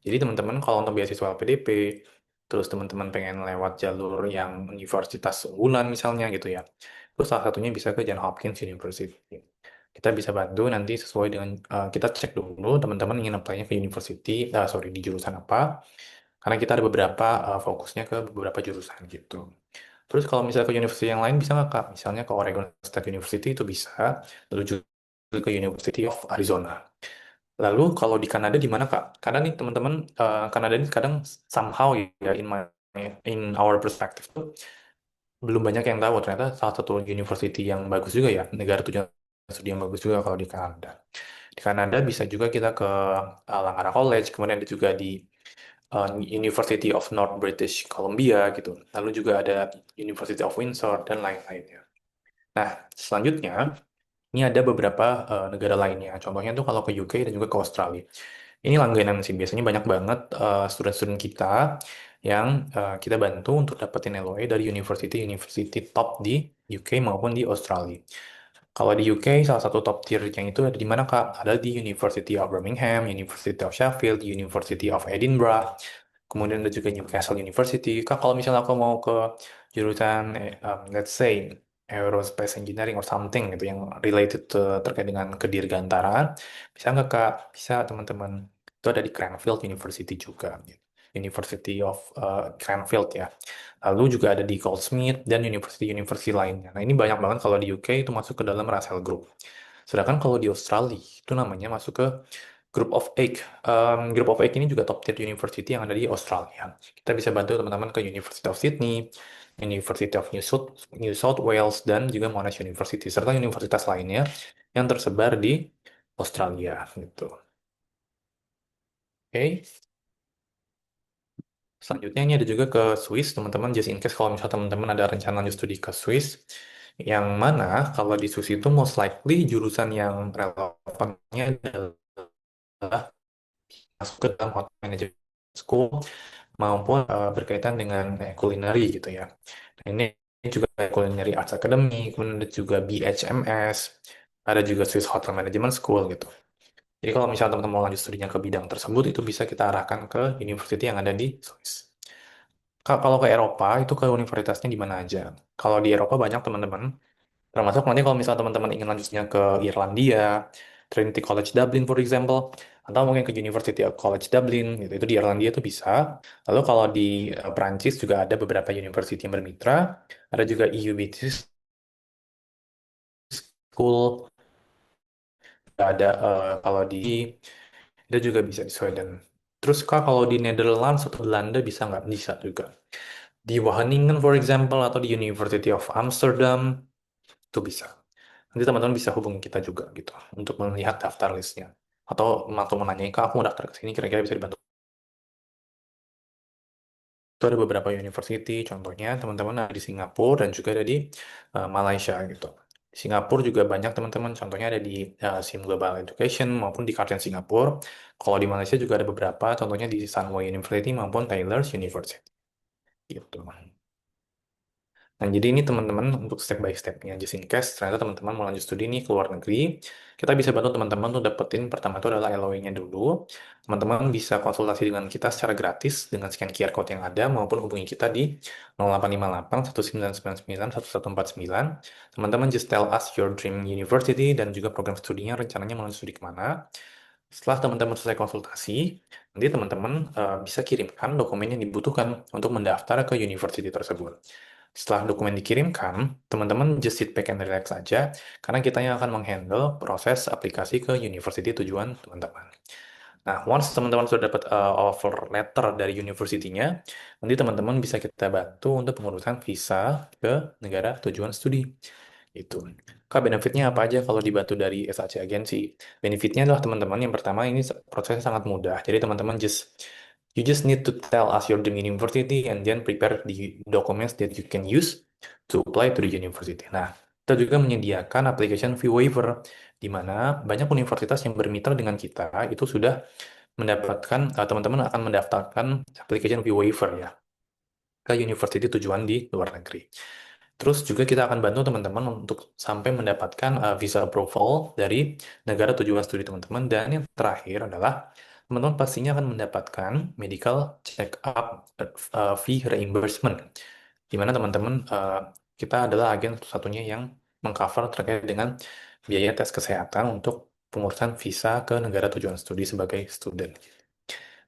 Jadi teman-teman kalau untuk beasiswa LPDP, terus teman-teman pengen lewat jalur yang universitas unggulan misalnya gitu ya, terus salah satunya bisa ke Johns Hopkins University. Kita bisa bantu nanti sesuai dengan kita cek dulu teman-teman ingin apply-nya ke university, sorry di jurusan apa. Karena kita ada beberapa fokusnya ke beberapa jurusan gitu. Terus kalau misalnya ke university yang lain bisa nggak Kak? Misalnya ke Oregon State University itu bisa, lalu juga ke University of Arizona. Lalu kalau di Kanada di mana Kak? Karena nih teman-teman Kanada ini kadang somehow ya in our perspective tuh belum banyak yang tahu ternyata salah satu university yang bagus juga ya, negara tujuan studi yang bagus juga kalau di Kanada. Di Kanada bisa juga kita ke Langara College, kemudian ada juga di University of North British Columbia gitu. Lalu juga ada University of Windsor dan lain-lainnya. Nah, selanjutnya ini ada beberapa negara lainnya. Contohnya tuh kalau ke UK dan juga ke Australia. Ini langganan sih, biasanya banyak banget student-student kita yang kita bantu untuk dapetin LOE dari university-university top di UK maupun di Australia. Kalau di UK, salah satu top tier yang itu ada di mana, Kak? Ada di University of Birmingham, University of Sheffield, University of Edinburgh, kemudian ada juga Newcastle University. Kak, kalau misalnya aku mau ke jurusan, let's say, aerospace engineering or something gitu, yang related terkait dengan kedirgantaraan, bisa nggak, Kak? Bisa, teman-teman. Itu ada di Cranfield University juga. Gitu. University of Cranfield ya. Lalu juga ada di Goldsmith dan university-university lainnya. Nah, ini banyak banget kalau di UK itu masuk ke dalam Russell Group. Sedangkan kalau di Australia itu namanya masuk ke Group of Eight. Group of Eight ini juga top tier university yang ada di Australia. Kita bisa bantu teman-teman ke University of Sydney, University of New South Wales, dan juga Monash University, serta universitas lainnya yang tersebar di Australia. Gitu. Oke. Selanjutnya ini ada juga ke Swiss, teman-teman. Just in case kalau misalnya teman-teman ada rencana lanjut studi ke Swiss, yang mana kalau di Swiss itu most likely jurusan yang relevannya adalah masuk ke dalam hotel management school maupun berkaitan dengan culinary gitu ya. Nah, ini juga culinary arts academy, kemudian ada juga BHMS, ada juga Swiss Hotel Management School gitu. Jadi kalau misalnya teman-teman mau lanjut studinya ke bidang tersebut, itu bisa kita arahkan ke university yang ada di Swiss. Kalau ke Eropa, itu ke universitasnya di mana aja. Kalau di Eropa banyak teman-teman, termasuk nanti kalau misalnya teman-teman ingin lanjutnya ke Irlandia, Trinity College Dublin, for example, atau mungkin ke University of College Dublin, gitu. Itu di Irlandia itu bisa. Lalu kalau di Prancis juga ada beberapa university yang bermitra, ada juga EU British School, ada kalau di itu juga bisa di Sweden. Terus Kak, kalau di Netherlands atau Belanda bisa nggak? Bisa juga. Di Wageningen, for example, atau di University of Amsterdam, itu bisa. Nanti teman-teman bisa hubungi kita juga gitu untuk melihat daftar listnya. Atau waktu menanyai, Kak, aku mau daftar ke sini, kira-kira bisa dibantu. Itu ada beberapa university, contohnya teman-teman ada di Singapura dan juga ada di Malaysia gitu. Di Singapura juga banyak teman-teman, contohnya ada di SIM Global Education maupun di Kartens Singapura. Kalau di Malaysia juga ada beberapa, contohnya di Sunway University maupun Taylor's University. Gitu. Nah, jadi ini teman-teman untuk step by step-nya. Just in case ternyata teman-teman mau lanjut studi nih ke luar negeri, kita bisa bantu teman-teman untuk dapetin pertama itu adalah LOE-nya dulu. Teman-teman bisa konsultasi dengan kita secara gratis dengan scan QR code yang ada maupun hubungi kita di 0858 1999 1149. Teman-teman just tell us your dream university dan juga program studinya rencananya mau lanjut studi kemana. Setelah teman-teman selesai konsultasi, nanti teman-teman bisa kirimkan dokumen yang dibutuhkan untuk mendaftar ke university tersebut. Setelah dokumen dikirimkan, teman-teman just sit back and relax saja, karena kita yang akan menghandle proses aplikasi ke university tujuan teman-teman. Nah, once teman-teman sudah dapat offer letter dari university-nya, nanti teman-teman bisa kita bantu untuk pengurusan visa ke negara tujuan studi. Itu. Kak, benefitnya apa aja kalau dibantu dari SAC Agency? Benefitnya adalah teman-teman, yang pertama ini prosesnya sangat mudah. Jadi teman-teman you just need to tell us your dream university and then prepare the documents that you can use to apply to the university. Nah, kita juga menyediakan application fee waiver, di mana banyak universitas yang bermitra dengan kita itu sudah mendapatkan, teman-teman akan mendaftarkan application fee waiver ya ke university tujuan di luar negeri. Terus juga kita akan bantu teman-teman untuk sampai mendapatkan visa approval dari negara tujuan studi teman-teman. Dan yang terakhir adalah teman-teman pastinya akan mendapatkan medical check up fee reimbursement. Di mana teman-teman kita adalah agen satu-satunya yang mengcover terkait dengan biaya tes kesehatan untuk pengurusan visa ke negara tujuan studi sebagai student.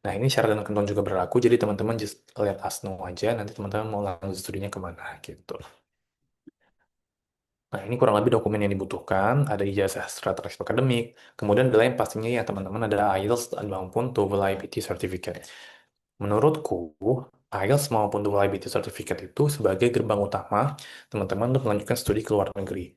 Nah, ini syarat dan ketentuan juga berlaku, jadi teman-teman just let us know aja, nanti teman-teman mau lanjut studinya kemana, gitu. Nah, ini kurang lebih dokumen yang dibutuhkan, ada ijazah serta transkrip akademik, kemudian ada yang pastinya ya teman-teman ada IELTS maupun TOEFL IBT Certificate. Menurutku, IELTS maupun TOEFL IBT Certificate itu sebagai gerbang utama teman-teman untuk melanjutkan studi ke luar negeri.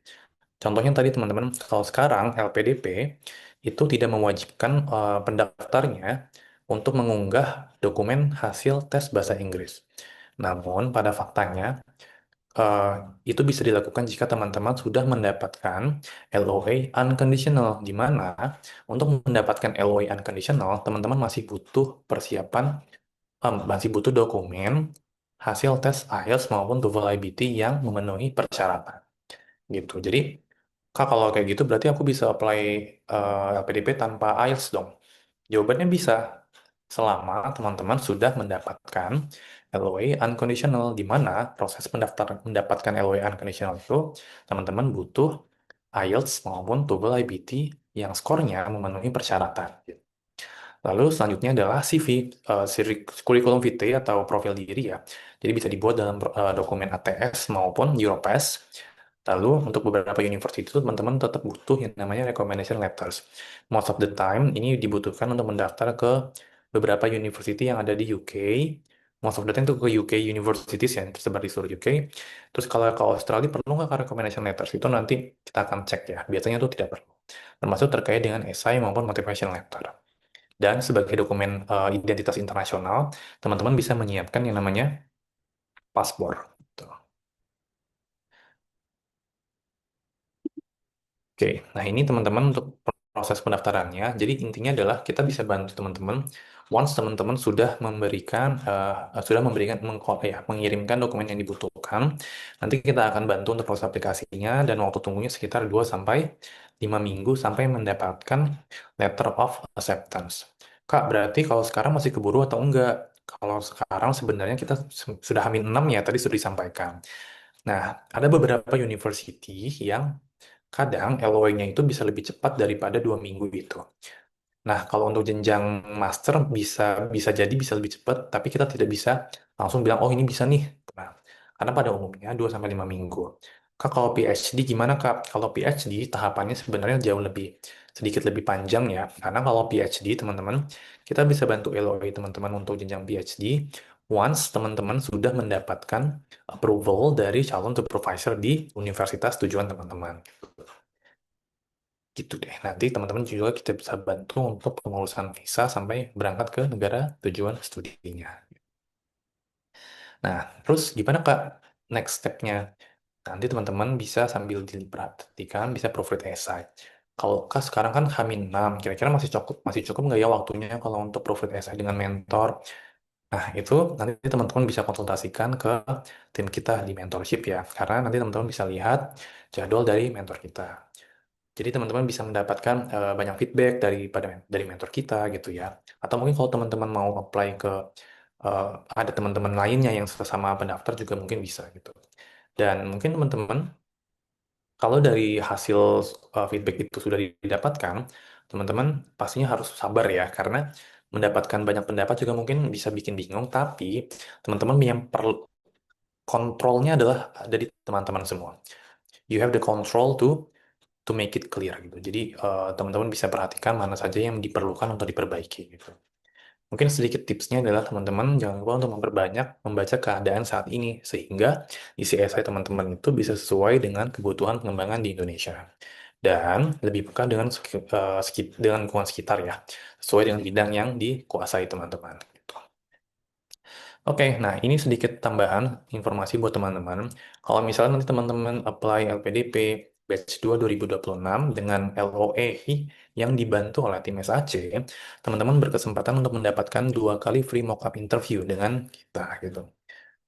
Contohnya tadi teman-teman, kalau sekarang LPDP itu tidak mewajibkan pendaftarnya untuk mengunggah dokumen hasil tes bahasa Inggris. Namun pada faktanya eh, itu bisa dilakukan jika teman-teman sudah mendapatkan LOA unconditional, di mana untuk mendapatkan LOA unconditional, teman-teman masih butuh persiapan, masih butuh dokumen hasil tes IELTS maupun TOEFL IBT yang memenuhi persyaratan gitu. Jadi, Kak, kalau kayak gitu berarti aku bisa apply LPDP tanpa IELTS dong? Jawabannya bisa, selama teman-teman sudah mendapatkan LOA unconditional, di mana proses mendapatkan LOA unconditional itu teman-teman butuh IELTS maupun TOEFL IBT yang skornya memenuhi persyaratan. Lalu selanjutnya adalah CV, curriculum vitae atau profil diri ya. Jadi bisa dibuat dalam dokumen ATS maupun Europass. Lalu untuk beberapa university itu teman-teman tetap butuh yang namanya recommendation letters. Most of the time ini dibutuhkan untuk mendaftar ke beberapa university yang ada di UK. Most of the time itu ke UK universities yang tersebar di seluruh UK. Terus kalau ke Australia perlu nggak recommendation letters? Itu nanti kita akan cek ya. Biasanya itu tidak perlu. Termasuk terkait dengan essay maupun motivation letter. Dan sebagai dokumen identitas internasional, teman-teman bisa menyiapkan yang namanya paspor. Gitu. Oke, nah ini teman-teman untuk proses pendaftarannya. Jadi intinya adalah kita bisa bantu teman-teman once teman-teman sudah memberikan mengirimkan dokumen yang dibutuhkan. Nanti kita akan bantu untuk proses aplikasinya dan waktu tunggunya sekitar 2 sampai 5 minggu sampai mendapatkan letter of acceptance. Kak, berarti kalau sekarang masih keburu atau enggak? Kalau sekarang sebenarnya kita sudah Hamin 6 ya, tadi sudah disampaikan. Nah, ada beberapa university yang kadang LOE-nya itu bisa lebih cepat daripada 2 minggu itu. Nah, kalau untuk jenjang master bisa jadi bisa lebih cepat, tapi kita tidak bisa langsung bilang, oh ini bisa nih. Nah, karena pada umumnya 2 sampai 5 minggu. Kak, kalau PhD gimana Kak? Kalau PhD tahapannya sebenarnya jauh sedikit lebih panjang ya. Karena kalau PhD teman-teman, kita bisa bantu LOE teman-teman untuk jenjang PhD once teman-teman sudah mendapatkan approval dari calon supervisor di universitas tujuan teman-teman. Gitu deh. Nanti teman-teman juga kita bisa bantu untuk pengurusan visa sampai berangkat ke negara tujuan studinya. Nah, terus gimana Kak next step-nya? Nanti teman-teman bisa sambil diperhatikan, bisa proofread essay. Kalau Kak sekarang kan H-6, kira-kira masih cukup nggak ya waktunya kalau untuk proofread essay dengan mentor? Nah, itu nanti teman-teman bisa konsultasikan ke tim kita di mentorship ya. Karena nanti teman-teman bisa lihat jadwal dari mentor kita. Jadi teman-teman bisa mendapatkan banyak feedback dari mentor kita gitu ya. Atau mungkin kalau teman-teman mau apply ke eh, ada teman-teman lainnya yang sesama pendaftar juga mungkin bisa gitu. Dan mungkin teman-teman kalau dari hasil feedback itu sudah didapatkan, teman-teman pastinya harus sabar ya karena mendapatkan banyak pendapat juga mungkin bisa bikin bingung. Tapi teman-teman yang perlu kontrolnya adalah ada di teman-teman semua. You have the control to make it clear gitu. Jadi teman-teman bisa perhatikan mana saja yang diperlukan untuk diperbaiki gitu. Mungkin sedikit tipsnya adalah teman-teman jangan lupa untuk memperbanyak membaca keadaan saat ini sehingga isi esai teman-teman itu bisa sesuai dengan kebutuhan pengembangan di Indonesia dan lebih peka dengan lingkungan sekitar ya, sesuai dengan bidang yang dikuasai teman-teman. Gitu. Oke, nah ini sedikit tambahan informasi buat teman-teman. Kalau misalnya nanti teman-teman apply LPDP Batch 2 2026 dengan LOE yang dibantu oleh tim SAC, teman-teman berkesempatan untuk mendapatkan 2 kali free mock-up interview dengan kita gitu.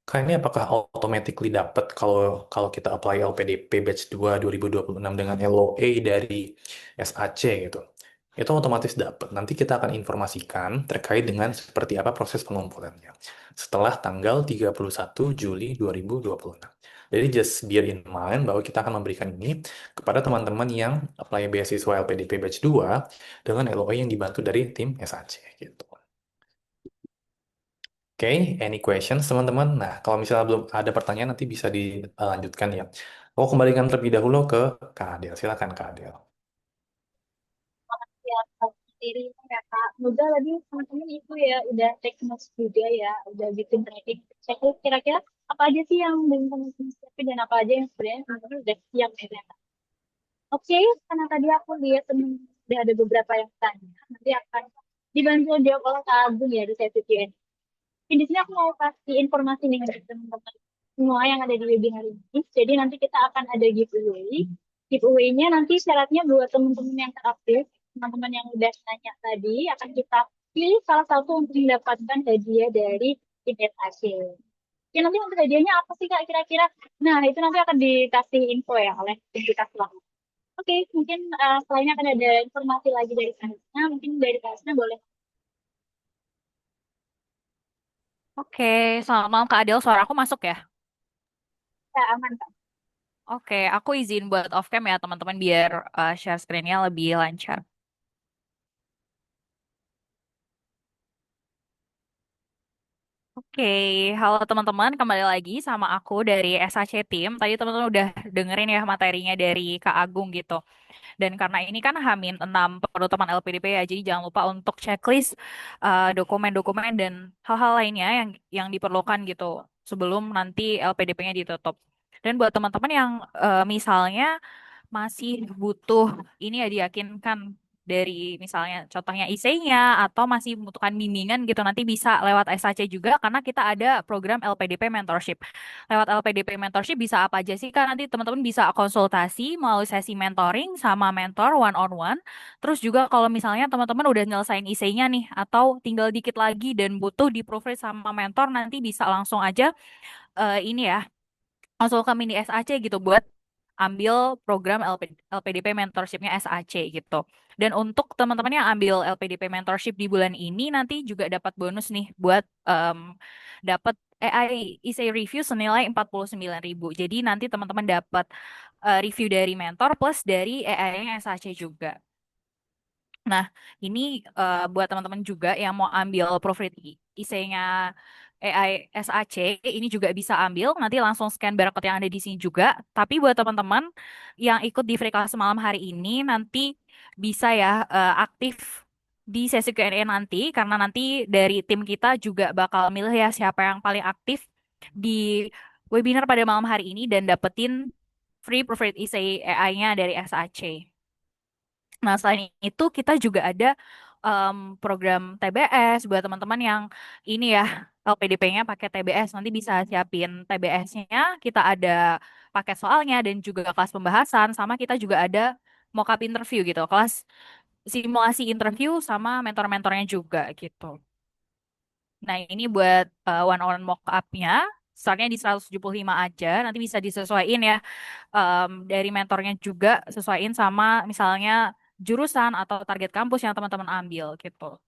Kak, ini apakah automatically dapat kalau kalau kita apply LPDP Batch 2 2026 dengan LOE dari SAC gitu? Itu otomatis dapat. Nanti kita akan informasikan terkait dengan seperti apa proses pengumpulannya setelah tanggal 31 Juli 2026. Jadi just bear in mind bahwa kita akan memberikan ini kepada teman-teman yang apply beasiswa LPDP Batch 2 dengan LOE yang dibantu dari tim SAC gitu. Oke, any questions teman-teman? Nah, kalau misalnya belum ada pertanyaan nanti bisa dilanjutkan ya. Aku kembalikan terlebih dahulu ke Kak Adel. Silakan Kak Adel. Ya, kalau sendiri ya Kak. Semoga tadi teman-teman itu ya udah take notes juga ya, udah bikin tracking. Checklist kira-kira apa aja sih yang belum teman-teman siapin dan apa aja yang sebenarnya teman-teman udah siap ya. Oke, karena tadi aku lihat temen udah ada beberapa yang tanya, nanti akan dibantu jawab oleh Kak Agung ya di sesi Q&A. Di sini aku mau kasih informasi nih untuk teman-teman semua yang ada di webinar ini. Jadi nanti kita akan ada giveaway. Giveaway-nya nanti syaratnya buat teman-teman yang teraktif, teman-teman yang udah nanya tadi, akan kita pilih salah satu untuk mendapatkan hadiah dari tim SAC. Ya nanti untuk hadiahnya apa sih Kak kira-kira? Nah, itu nanti akan dikasih info ya oleh tim kita selanjutnya. Oke, mungkin selainnya akan ada informasi lagi dari sana. Mungkin dari sana boleh. Oke, selamat malam Kak Adel. Suara aku masuk ya? Ya, aman, Kak. Oke, aku izin buat off cam ya teman-teman biar share screen-nya lebih lancar. Oke, halo teman-teman, kembali lagi sama aku dari SAC Team. Tadi teman-teman udah dengerin ya materinya dari Kak Agung gitu. Dan karena ini kan H-6 penutupan LPDP ya, jadi jangan lupa untuk checklist dokumen-dokumen dan hal-hal lainnya yang diperlukan gitu sebelum nanti LPDP-nya ditutup. Dan buat teman-teman yang misalnya masih butuh ini ya diyakinkan dari misalnya contohnya IC-nya atau masih membutuhkan bimbingan gitu nanti bisa lewat SAC juga karena kita ada program LPDP mentorship. Lewat LPDP mentorship bisa apa aja sih Kak? Nanti teman-teman bisa konsultasi melalui sesi mentoring sama mentor one on one. Terus juga kalau misalnya teman-teman udah nyelesain IC-nya nih atau tinggal dikit lagi dan butuh di proofread sama mentor nanti bisa langsung aja ini ya langsung ke mini SAC gitu buat ambil program LPDP mentorshipnya SAC gitu. Dan untuk teman-teman yang ambil LPDP mentorship di bulan ini nanti juga dapat bonus nih buat dapat AI essay review senilai 49.000. Jadi nanti teman-teman dapat review dari mentor plus dari AI-nya SAC juga. Nah, ini buat teman-teman juga yang mau ambil proofread IC-nya AI SAC, ini juga bisa ambil. Nanti langsung scan barcode yang ada di sini juga. Tapi buat teman-teman yang ikut di free class malam hari ini, nanti bisa ya aktif di sesi Q&A nanti, karena nanti dari tim kita juga bakal milih ya siapa yang paling aktif di webinar pada malam hari ini dan dapetin free proofread IC AI-nya dari SAC. Nah, selain itu kita juga ada program TBS buat teman-teman yang ini ya LPDP-nya pakai TBS nanti bisa siapin TBS-nya. Kita ada paket soalnya dan juga kelas pembahasan sama kita juga ada mock-up interview gitu, kelas simulasi interview sama mentor-mentornya juga gitu. Nah, ini buat one on mock-up-nya. Startnya di 175 aja, nanti bisa disesuaiin ya dari mentornya juga sesuaiin sama misalnya jurusan atau target kampus yang teman-teman ambil gitu.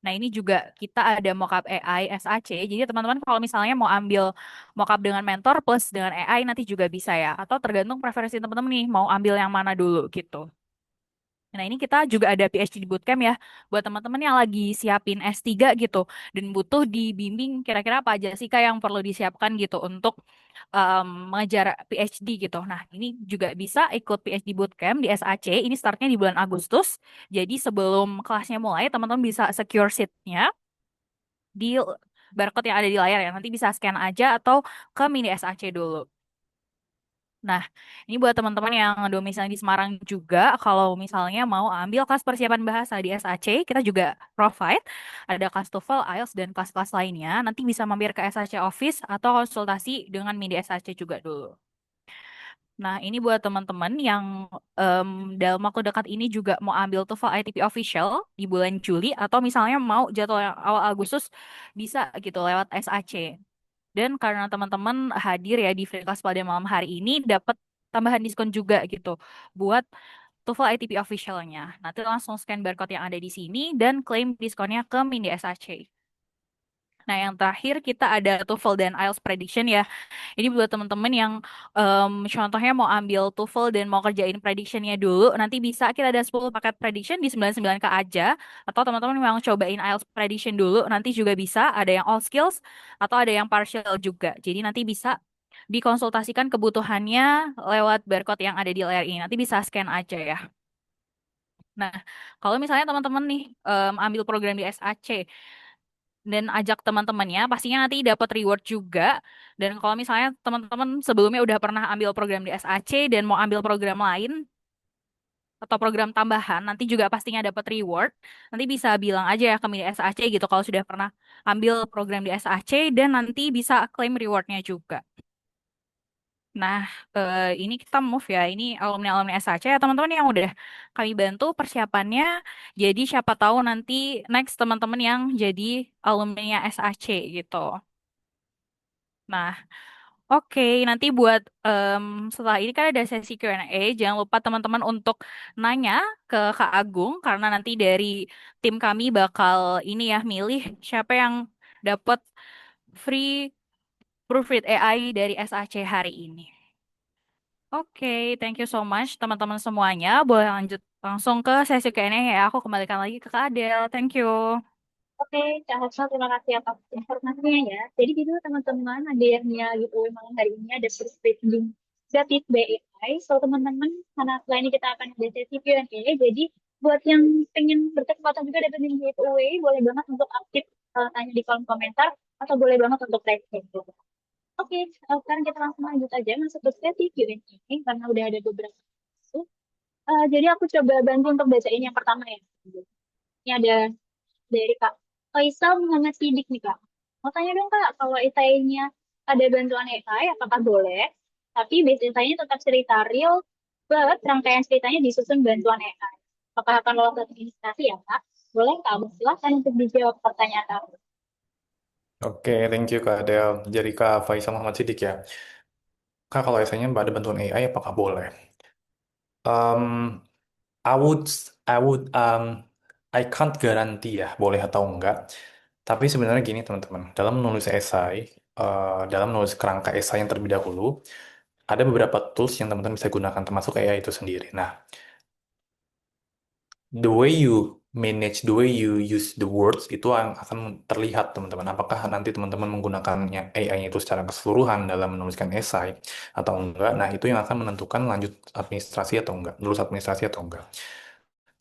Nah, ini juga kita ada mockup AI SAC. Jadi teman-teman kalau misalnya mau ambil mockup dengan mentor plus dengan AI nanti juga bisa ya. Atau tergantung preferensi teman-teman nih mau ambil yang mana dulu gitu. Nah, ini kita juga ada PhD Bootcamp ya, buat teman-teman yang lagi siapin S3 gitu, dan butuh dibimbing kira-kira apa aja sih Kak yang perlu disiapkan gitu untuk mengejar PhD gitu. Nah, ini juga bisa ikut PhD Bootcamp di SAC, ini startnya di bulan Agustus, jadi sebelum kelasnya mulai, teman-teman bisa secure seat-nya di barcode yang ada di layar ya, nanti bisa scan aja atau ke mini SAC dulu. Nah, ini buat teman-teman yang domisili di Semarang juga, kalau misalnya mau ambil kelas persiapan bahasa di SAC, kita juga provide ada kelas TOEFL, IELTS, dan kelas-kelas lainnya. Nanti bisa mampir ke SAC Office atau konsultasi dengan media SAC juga dulu. Nah, ini buat teman-teman yang em, dalam waktu dekat ini juga mau ambil TOEFL ITP Official di bulan Juli, atau misalnya mau jadwal yang awal Agustus, bisa gitu lewat SAC. Dan karena teman-teman hadir ya di free class pada malam hari ini dapat tambahan diskon juga gitu buat TOEFL ITP official-nya. Nanti langsung scan barcode yang ada di sini dan klaim diskonnya ke Mindi SAC. Nah, yang terakhir kita ada TOEFL dan IELTS prediction ya. Ini buat teman-teman yang contohnya mau ambil TOEFL dan mau kerjain prediction-nya dulu, nanti bisa kita ada 10 paket prediction di 99K aja. Atau teman-teman yang cobain IELTS prediction dulu, nanti juga bisa ada yang all skills atau ada yang partial juga. Jadi nanti bisa dikonsultasikan kebutuhannya lewat barcode yang ada di layar ini. Nanti bisa scan aja ya. Nah, kalau misalnya teman-teman nih ambil program di SAC, dan ajak teman-temannya pastinya nanti dapat reward juga dan kalau misalnya teman-teman sebelumnya udah pernah ambil program di SAC dan mau ambil program lain atau program tambahan nanti juga pastinya dapat reward nanti bisa bilang aja ya ke Mini SAC gitu kalau sudah pernah ambil program di SAC dan nanti bisa claim rewardnya juga. Nah, ini kita move ya. Ini alumni-alumni SAC ya teman-teman yang udah kami bantu persiapannya. Jadi siapa tahu nanti next teman-teman yang jadi alumni-nya SAC gitu. Nah, oke, nanti buat setelah ini kan ada sesi Q&A. Jangan lupa teman-teman untuk nanya ke Kak Agung karena nanti dari tim kami bakal ini ya milih siapa yang dapat free proofread AI dari SAC hari ini. Oke, thank you so much teman-teman semuanya. Boleh lanjut langsung ke sesi Q&A ya. Aku kembalikan lagi ke Kak Adel. Thank you. Oke, Kak Haksal, terima kasih atas informasinya ya. Jadi gitu teman-teman, ada yang giveaway malam hari ini ada surprise link gratis BAI. So teman-teman, karena setelah ini kita akan ada sesi Q&A, jadi buat yang pengen berkesempatan juga dapetin giveaway, boleh banget untuk aktif tanya di kolom komentar, atau boleh banget untuk tag Facebook. Oke, sekarang kita langsung lanjut aja masuk ke sesi Q&A, karena udah ada beberapa. Jadi aku coba bantu untuk bacain yang pertama ya. Ini ada dari Kak Faisal Muhammad Sidik nih Kak. Mau tanya dong Kak, kalau esainya ada bantuan AI, apakah boleh? Tapi base esainya tetap cerita real, but rangkaian ceritanya disusun bantuan AI. Apakah akan lolos administrasi ya Kak? Boleh Kak? Silahkan untuk dijawab pertanyaan aku. Oke, thank you Kak Adel. Jadi Kak Faisal Muhammad Siddiq ya. Kak, kalau misalnya ada bantuan AI, apakah boleh? Um, I would, I can't guarantee ya, boleh atau enggak. Tapi sebenarnya gini teman-teman, dalam menulis esai, dalam menulis kerangka esai yang terlebih dahulu, ada beberapa tools yang teman-teman bisa gunakan, termasuk AI itu sendiri. Nah, the way you manage, the way you use the words itu akan terlihat teman-teman. Apakah nanti teman-teman menggunakannya AI itu secara keseluruhan dalam menuliskan esai atau enggak? Nah, itu yang akan menentukan lanjut administrasi atau enggak, lulus administrasi atau enggak.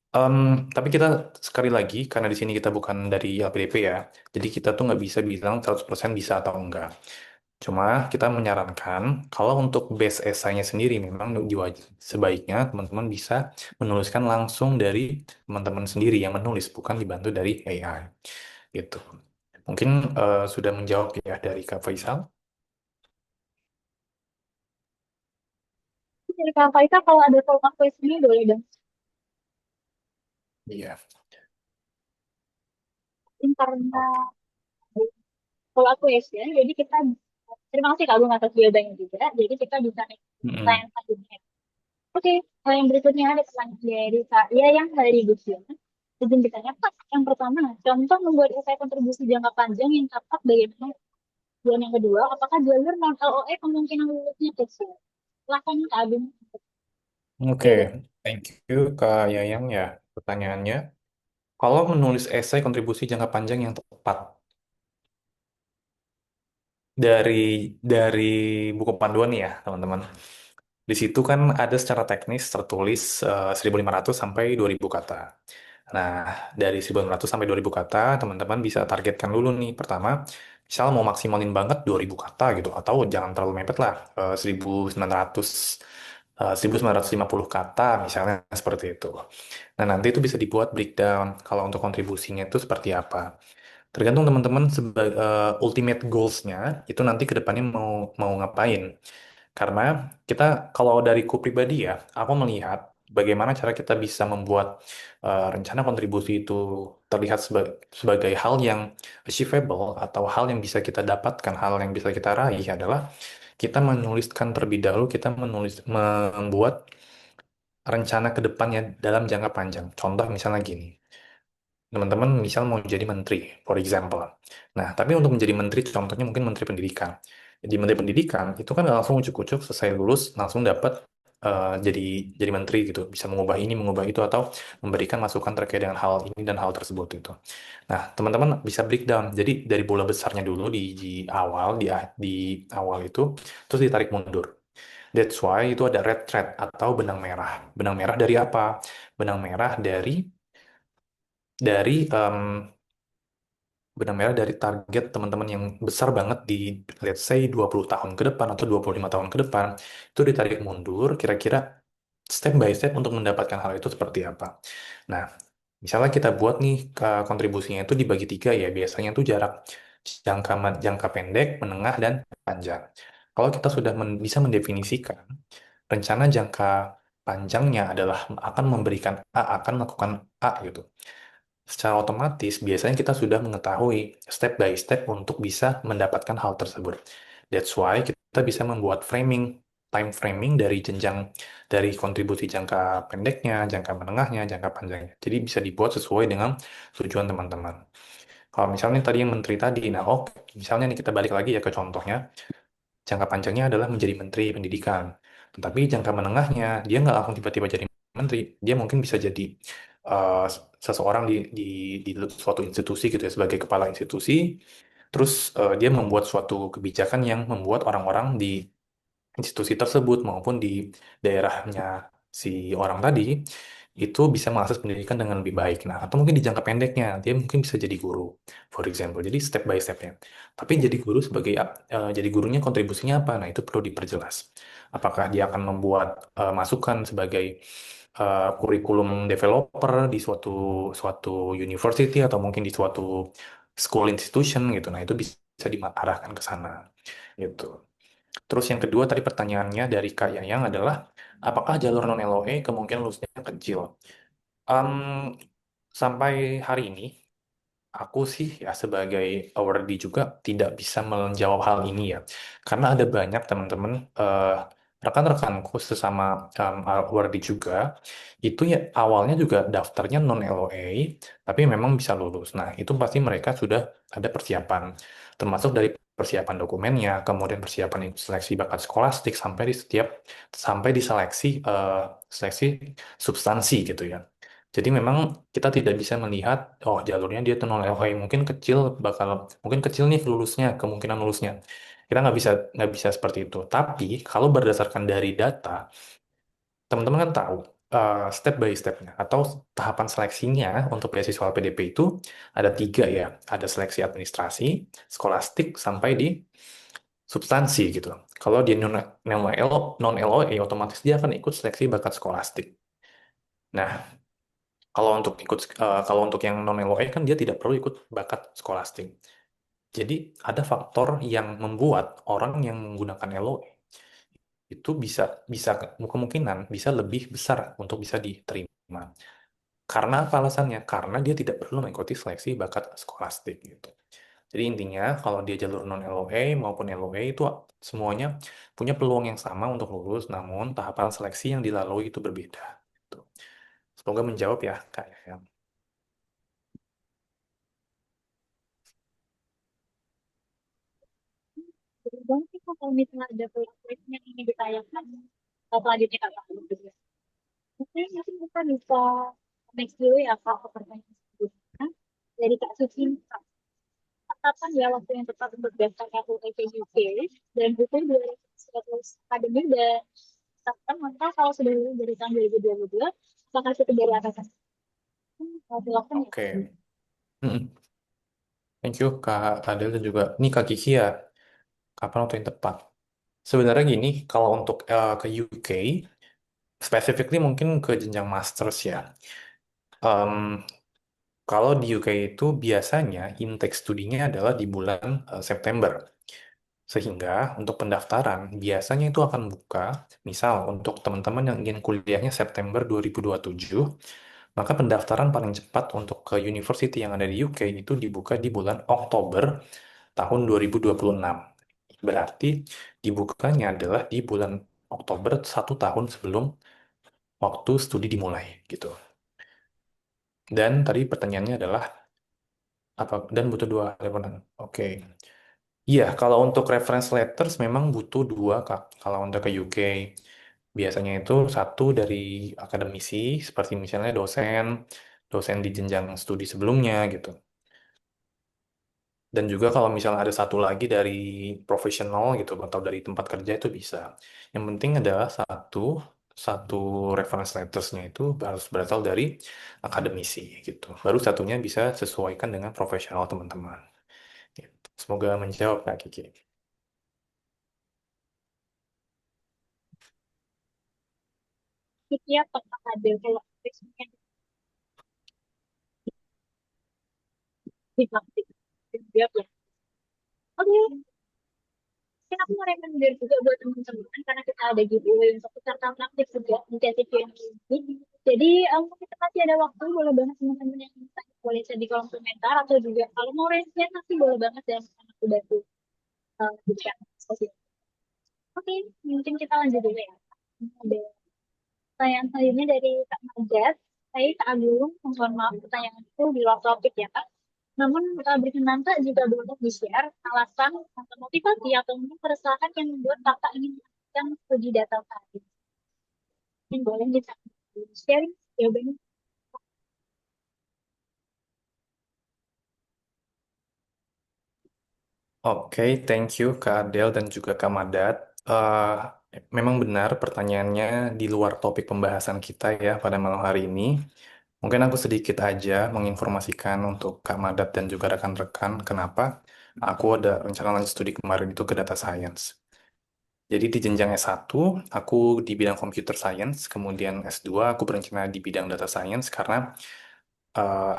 Em, tapi kita sekali lagi, karena di sini kita bukan dari LPDP ya, jadi kita tuh nggak bisa bilang 100% bisa atau enggak. Cuma kita menyarankan kalau untuk base esainya sendiri memang sebaiknya teman-teman bisa menuliskan langsung dari teman-teman sendiri yang menulis, bukan dibantu dari AI. Gitu. Mungkin sudah menjawab ya dari Kak Faisal. Dari Kak Faisal, kalau ada follow up question boleh dong. Iya. Mungkin karena Oke. follow up question, jadi kita terima kasih Kak Bung atas jawabannya juga. Jadi kita bisa nih Mm-mm. pertanyaan selanjutnya. Oke, yang berikutnya ada pertanyaan dari Kak Ia yang hari Gusion. Izin ditanya, Pak, yang pertama, contoh membuat esai kontribusi jangka panjang yang tepat bagaimana? Dan yang kedua, apakah jalur non-LOE kemungkinan lulusnya kecil? Silahkan Kak Agung. Oke, thank you Kak Yayang ya pertanyaannya. Kalau menulis esai kontribusi jangka panjang yang tepat, dari dari buku panduan nih ya, teman-teman. Di situ kan ada secara teknis tertulis 1.500 sampai 2.000 kata. Nah, dari 1.500 sampai 2.000 kata, teman-teman bisa targetkan dulu nih. Pertama, misal mau maksimalin banget 2.000 kata gitu, atau jangan terlalu mepet lah, 1.900, 1.950 kata misalnya seperti itu. Nah, nanti itu bisa dibuat breakdown kalau untuk kontribusinya itu seperti apa. Tergantung teman-teman sebagai ultimate goals-nya itu nanti ke depannya mau mau ngapain. Karena kita kalau dariku pribadi ya, aku melihat bagaimana cara kita bisa membuat rencana kontribusi itu terlihat sebagai hal yang achievable atau hal yang bisa kita dapatkan, hal yang bisa kita raih adalah kita menuliskan terlebih dahulu, kita membuat rencana ke depannya dalam jangka panjang. Contoh misalnya gini. Teman-teman misal mau jadi menteri, for example. Nah, tapi untuk menjadi menteri, contohnya mungkin menteri pendidikan. Jadi menteri pendidikan itu kan nggak langsung ucuk-ucuk selesai lulus langsung dapat jadi menteri gitu, bisa mengubah ini, mengubah itu atau memberikan masukan terkait dengan hal ini dan hal tersebut itu. Nah, teman-teman bisa breakdown. Jadi dari bola besarnya dulu di awal di awal itu terus ditarik mundur. That's why itu ada red thread atau benang merah. Benang merah dari apa? Benang merah dari benang merah dari target teman-teman yang besar banget di let's say 20 tahun ke depan atau 25 tahun ke depan itu ditarik mundur kira-kira step by step untuk mendapatkan hal itu seperti apa. Nah, misalnya kita buat nih kontribusinya itu dibagi tiga ya biasanya itu jarak jangka pendek, menengah dan panjang. Kalau kita sudah bisa mendefinisikan rencana jangka panjangnya adalah akan memberikan A, akan melakukan A gitu. Secara otomatis, biasanya kita sudah mengetahui step by step untuk bisa mendapatkan hal tersebut. That's why kita bisa membuat time framing dari jenjang, dari kontribusi jangka pendeknya, jangka menengahnya, jangka panjangnya. Jadi bisa dibuat sesuai dengan tujuan teman-teman. Kalau misalnya tadi yang menteri tadi, nah oke, misalnya nih kita balik lagi ya ke contohnya, jangka panjangnya adalah menjadi menteri pendidikan. Tetapi jangka menengahnya, dia nggak langsung tiba-tiba jadi menteri. Dia mungkin bisa jadi seseorang di suatu institusi gitu ya, sebagai kepala institusi. Terus dia membuat suatu kebijakan yang membuat orang-orang di institusi tersebut maupun di daerahnya si orang tadi itu bisa mengakses pendidikan dengan lebih baik. Nah, atau mungkin di jangka pendeknya dia mungkin bisa jadi guru, for example. Jadi step by stepnya. Tapi jadi guru sebagai jadi gurunya kontribusinya apa? Nah, itu perlu diperjelas. Apakah dia akan membuat masukan sebagai kurikulum developer di suatu suatu university atau mungkin di suatu school institution gitu. Nah, itu bisa diarahkan ke sana gitu. Terus yang kedua tadi pertanyaannya dari Kak Yayang adalah apakah jalur non LOE kemungkinan lulusnya kecil? Em, Sampai hari ini aku sih ya sebagai awardee juga tidak bisa menjawab hal ini ya. Karena ada banyak teman-teman rekan-rekanku sesama awardee juga itu ya awalnya juga daftarnya non LOA tapi memang bisa lulus. Nah, itu pasti mereka sudah ada persiapan termasuk dari persiapan dokumennya, kemudian persiapan seleksi bakat skolastik sampai di seleksi seleksi substansi gitu ya. Jadi memang kita tidak bisa melihat, oh jalurnya dia tuh non LHI mungkin kecil nih lulusnya, kemungkinan lulusnya. Kita nggak bisa seperti itu. Tapi kalau berdasarkan dari data, teman-teman kan tahu step by stepnya atau tahapan seleksinya untuk beasiswa PDP itu ada tiga ya. Ada seleksi administrasi, skolastik, sampai di substansi gitu. Kalau dia non LOE, otomatis dia akan ikut seleksi bakat skolastik. Nah, kalau untuk yang non LOE kan dia tidak perlu ikut bakat skolastik. Jadi ada faktor yang membuat orang yang menggunakan LOE itu bisa bisa kemungkinan bisa lebih besar untuk bisa diterima. Karena apa alasannya? Karena dia tidak perlu mengikuti seleksi bakat skolastik gitu. Jadi intinya kalau dia jalur non LOE maupun LOE itu semuanya punya peluang yang sama untuk lulus, namun tahapan seleksi yang dilalui itu berbeda. Gitu. Semoga menjawab ya, Kak. Ya. Berubah sih Kak, kalau misalnya ada proyek yang ingin ditayangkan selanjutnya kakak juga. Mungkin nanti kita bisa next dulu ya Kak ke pertanyaan selanjutnya dari Kak Suci. Kak, kapan ya waktu yang tepat untuk daftar KUT UK dan buku 200 akademi dan kapan maka kalau sudah lulus dari tahun 2022 bakal cukup dari atasan. Silakan ya Kak. Oke. Mm-mm. Thank you Kak Adel dan juga ini Kak Kiki ya. Kapan waktu yang tepat? Sebenarnya gini, kalau untuk ke UK, specifically mungkin ke jenjang masters ya. Em, Kalau di UK itu biasanya intake studinya adalah di bulan September. Sehingga untuk pendaftaran biasanya itu akan buka, misal untuk teman-teman yang ingin kuliahnya September 2027, maka pendaftaran paling cepat untuk ke university yang ada di UK itu dibuka di bulan Oktober tahun 2026. Berarti dibukanya adalah di bulan Oktober 1 tahun sebelum waktu studi dimulai gitu. Dan tadi pertanyaannya adalah apa dan butuh dua referensi. Oke. Iya, kalau untuk reference letters memang butuh dua, Kak. Kalau untuk ke UK, biasanya itu satu dari akademisi, seperti misalnya dosen, dosen di jenjang studi sebelumnya gitu. Dan juga kalau misalnya ada satu lagi dari profesional gitu, atau dari tempat kerja itu bisa. Yang penting adalah satu satu reference lettersnya itu harus berasal dari akademisi gitu. Baru satunya bisa sesuaikan dengan profesional teman-teman. Gitu. Semoga menjawab Kak Kiki. Jadi ya Kak Adel kalau tesnya dipraktik dia ya. Oke, mungkin aku mau rekomendasi juga buat teman-teman karena kita ada giveaway untuk peserta praktik juga di TTQ ini. Jadi kita masih ada waktu, boleh banget teman-teman yang minta boleh share di kolom komentar atau juga kalau mau raise nanti boleh banget ya aku bantu di chat. Oke, mungkin kita lanjut dulu ya. Ada pertanyaan selanjutnya dari Kak Majat. Saya Kak Agung, mohon maaf pertanyaan itu di luar topik ya Kak. Namun berkenan Kak juga boleh di-share alasan atau motivasi atau mungkin keresahan yang membuat Kakak ingin melakukan studi data science. Mungkin boleh kita share jawabannya. Oke, thank you Kak Adel dan juga Kak Madat. Memang benar pertanyaannya di luar topik pembahasan kita ya pada malam hari ini. Mungkin aku sedikit aja menginformasikan untuk Kak Madat dan juga rekan-rekan kenapa aku ada rencana lanjut studi kemarin itu ke data science. Jadi di jenjang S1 aku di bidang computer science, kemudian S2 aku berencana di bidang data science karena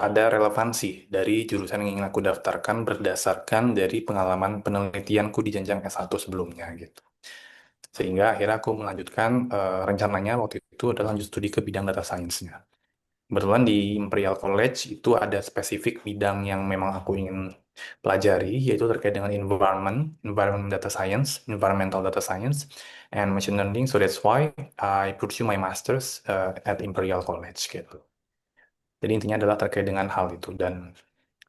ada relevansi dari jurusan yang ingin aku daftarkan berdasarkan dari pengalaman penelitianku di jenjang S1 sebelumnya gitu. Sehingga akhirnya aku melanjutkan rencananya waktu itu adalah lanjut studi ke bidang data science-nya. Kebetulan di Imperial College itu ada spesifik bidang yang memang aku ingin pelajari, yaitu terkait dengan environment data science, environmental data science, and machine learning. So that's why I pursue my master's at Imperial College gitu. Jadi intinya adalah terkait dengan hal itu dan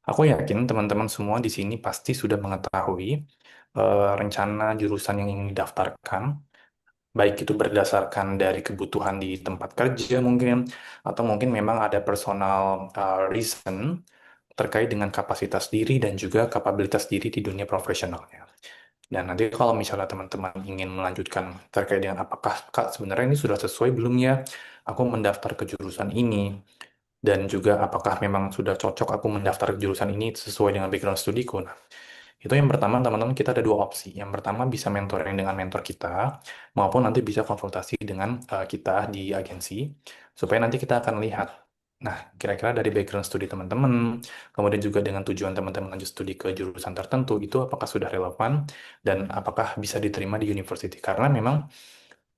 aku yakin teman-teman semua di sini pasti sudah mengetahui rencana jurusan yang ingin didaftarkan, baik itu berdasarkan dari kebutuhan di tempat kerja mungkin, atau mungkin memang ada personal reason terkait dengan kapasitas diri dan juga kapabilitas diri di dunia profesionalnya. Dan nanti kalau misalnya teman-teman ingin melanjutkan terkait dengan apakah Kak sebenarnya ini sudah sesuai belum ya, aku mendaftar ke jurusan ini, dan juga apakah memang sudah cocok aku mendaftar ke jurusan ini sesuai dengan background studiku. Nah, itu yang pertama, teman-teman, kita ada dua opsi. Yang pertama bisa mentoring dengan mentor kita, maupun nanti bisa konsultasi dengan kita di agensi, supaya nanti kita akan lihat. Nah, kira-kira dari background studi teman-teman, kemudian juga dengan tujuan teman-teman lanjut studi ke jurusan tertentu, itu apakah sudah relevan, dan apakah bisa diterima di university. Karena memang,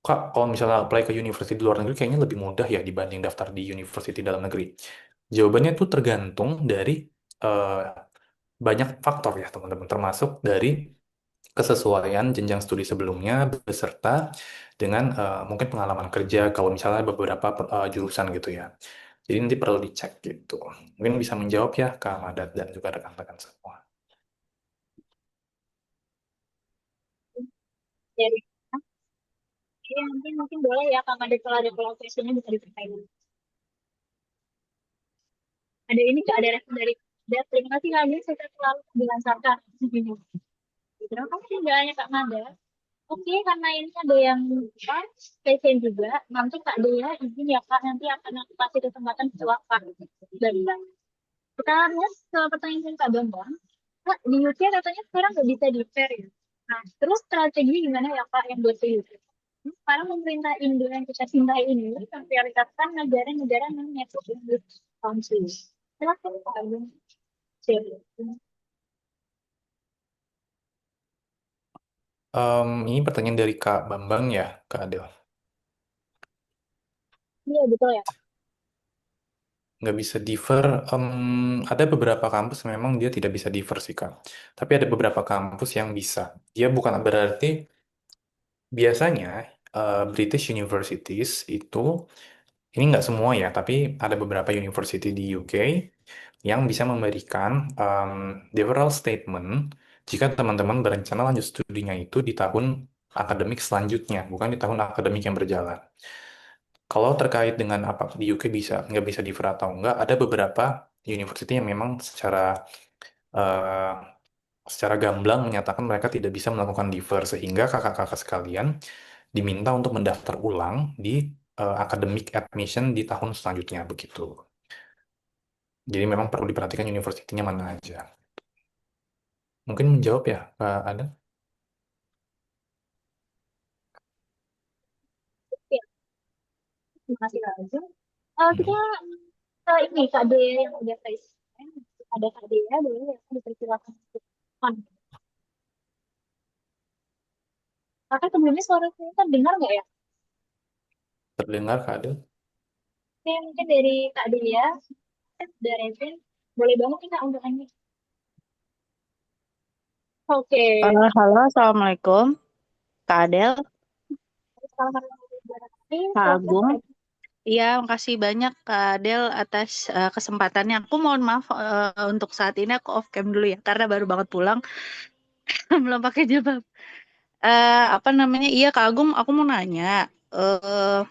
Kak, kalau misalnya apply ke university di luar negeri, kayaknya lebih mudah ya dibanding daftar di university dalam negeri. Jawabannya itu tergantung dari eh, banyak faktor ya teman-teman, termasuk dari kesesuaian jenjang studi sebelumnya beserta dengan mungkin pengalaman kerja kalau misalnya beberapa jurusan gitu ya. Jadi nanti perlu dicek gitu. Mungkin bisa menjawab ya Kak Madat dan juga rekan-rekan semua. Dari Oke, nanti mungkin boleh ya Kak Made kalau ada kolaborasinya bisa diceritain. Ada ini Kak, ada respon dari Dan terima kasih Kak Ade, saya selalu dilancarkan. Terima kasih banyak Kak Mada. Oke, karena ini ada yang apa, passion juga, nanti Kak Dea izin ya Kak, nanti akan aku kasih kesempatan ke Kak Bambang. Kita lihat ke pertanyaan Kak Bambang. Kak, di UK katanya sekarang nggak bisa di fair ya. Nah, terus strategi gimana ya Kak yang buat ke UK? Sekarang pemerintah Indo yang kita cintai ini memprioritaskan negara-negara non network English country. Silakan Kak Bambang. Ini pertanyaan dari Kak Bambang ya, Kak Adel. Iya betul ya. Nggak bisa differ. Ada beberapa kampus memang dia tidak bisa differ sih Kak. Tapi ada beberapa kampus yang bisa. Dia bukan berarti biasanya British Universities itu ini nggak semua ya, tapi ada beberapa university di UK yang bisa memberikan deferral statement jika teman-teman berencana lanjut studinya itu di tahun akademik selanjutnya, bukan di tahun akademik yang berjalan. Kalau terkait dengan apa di UK bisa nggak bisa defer atau nggak, ada beberapa university yang memang eh, secara gamblang menyatakan mereka tidak bisa melakukan defer sehingga kakak-kakak sekalian diminta untuk mendaftar ulang di academic admission di tahun selanjutnya begitu. Jadi memang perlu diperhatikan universitinya mana aja. Mungkin menjawab ya, Pak Adam? Oke, terima kasih Kak Bambang. Kita Hmm. ini Kak Dea yang udah presiden, ada Kak Dea, boleh ya dipersilakan untuk on. Kakak sebelumnya suara saya kan dengar nggak ya? Terdengar, Kak Adam? Oke, mungkin dari Kak Dea, dari Revin, boleh banget nih Kak untuk ini. Oke, Halo, Assalamualaikum, Kak Adel, selamat Kak silakan Agung. Kak. Iya, makasih banyak Kak Adel atas kesempatannya. Aku mohon maaf untuk saat ini aku off cam dulu ya, karena baru banget pulang, belum pakai jilbab. Apa namanya? Iya, Kak Agung, aku mau nanya. eh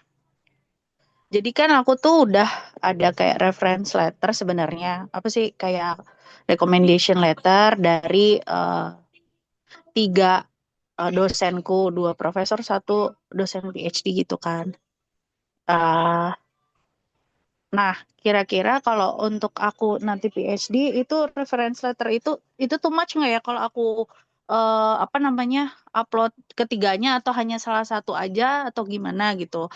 jadi kan aku tuh udah ada kayak reference letter sebenarnya. Apa sih kayak recommendation letter dari tiga dosenku, dua profesor, satu dosen PhD gitu kan. Ah, Nah, kira-kira kalau untuk aku nanti PhD itu reference letter itu too much nggak ya kalau aku apa namanya upload ketiganya atau hanya salah satu aja atau gimana gitu.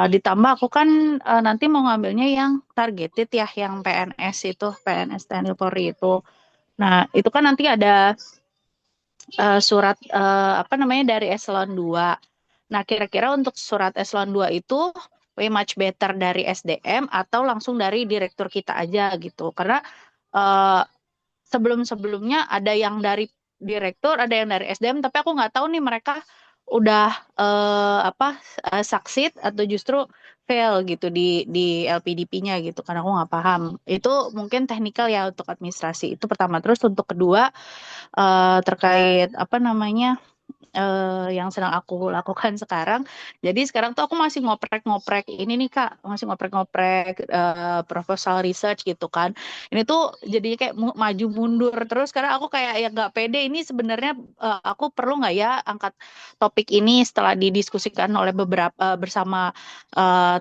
Ditambah aku kan nanti mau ngambilnya yang targeted ya, yang PNS itu, PNS TNI Polri itu. Nah, itu kan nanti ada surat apa namanya dari eselon 2. Nah, kira-kira untuk surat eselon 2 itu way much better dari SDM atau langsung dari direktur kita aja gitu. Karena eh, sebelum-sebelumnya ada yang dari direktur, ada yang dari SDM, tapi aku nggak tahu nih mereka udah apa succeed atau justru fail gitu di LPDP-nya gitu. Karena aku nggak paham. Itu mungkin teknikal ya untuk administrasi. Itu pertama. Terus untuk kedua terkait apa namanya yang sedang aku lakukan sekarang. Jadi sekarang tuh aku masih ngoprek-ngoprek ini nih Kak, masih ngoprek-ngoprek proposal research gitu kan. Ini tuh jadi kayak maju mundur terus karena aku kayak ya nggak pede ini sebenarnya aku perlu nggak ya angkat topik ini setelah didiskusikan oleh beberapa bersama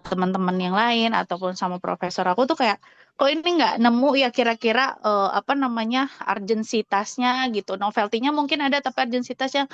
teman-teman yang lain ataupun sama profesor aku tuh kayak kok ini nggak nemu ya kira-kira apa namanya urgensitasnya gitu. Novelty-nya mungkin ada tapi urgensitasnya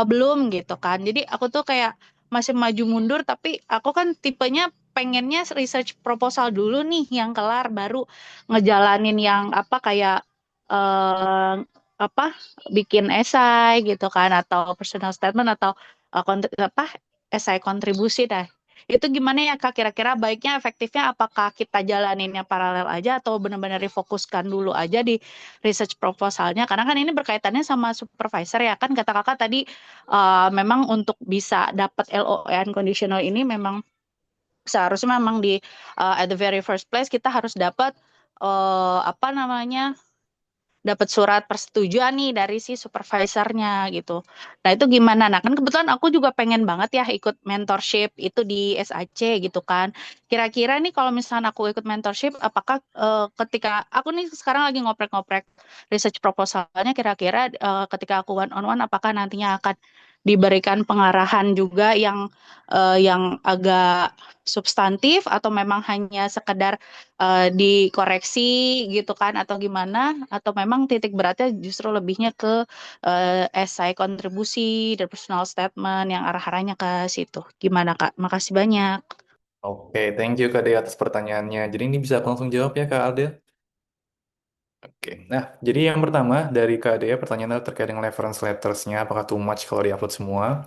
belum gitu kan. Jadi aku tuh kayak masih maju mundur tapi aku kan tipenya pengennya research proposal dulu nih yang kelar baru ngejalanin yang apa kayak eh apa bikin esai gitu kan atau personal statement atau apa esai kontribusi dah. Itu gimana ya Kak kira-kira baiknya efektifnya apakah kita jalaninnya paralel aja atau benar-benar difokuskan dulu aja di research proposalnya karena kan ini berkaitannya sama supervisor ya kan kata kakak tadi memang untuk bisa dapat LON conditional ini memang seharusnya memang di at the very first place kita harus dapat apa namanya dapat surat persetujuan nih dari si supervisornya gitu. Nah itu gimana? Nah kan kebetulan aku juga pengen banget ya ikut mentorship itu di SAC gitu kan. Kira-kira nih kalau misalnya aku ikut mentorship, apakah ketika aku nih sekarang lagi ngoprek-ngoprek research proposalnya, kira-kira ketika aku one on one, apakah nantinya akan diberikan pengarahan juga yang agak substantif atau memang hanya sekedar dikoreksi gitu kan atau gimana atau memang titik beratnya justru lebihnya ke esai kontribusi dan personal statement yang arah-arahnya ke situ. Gimana Kak? Makasih banyak. Oke, thank you Kak Dea atas pertanyaannya. Jadi ini bisa aku langsung jawab ya Kak Alde? Oke, nah jadi yang pertama dari Kak Dea pertanyaannya terkait dengan reference letters-nya, apakah too much kalau diupload semua?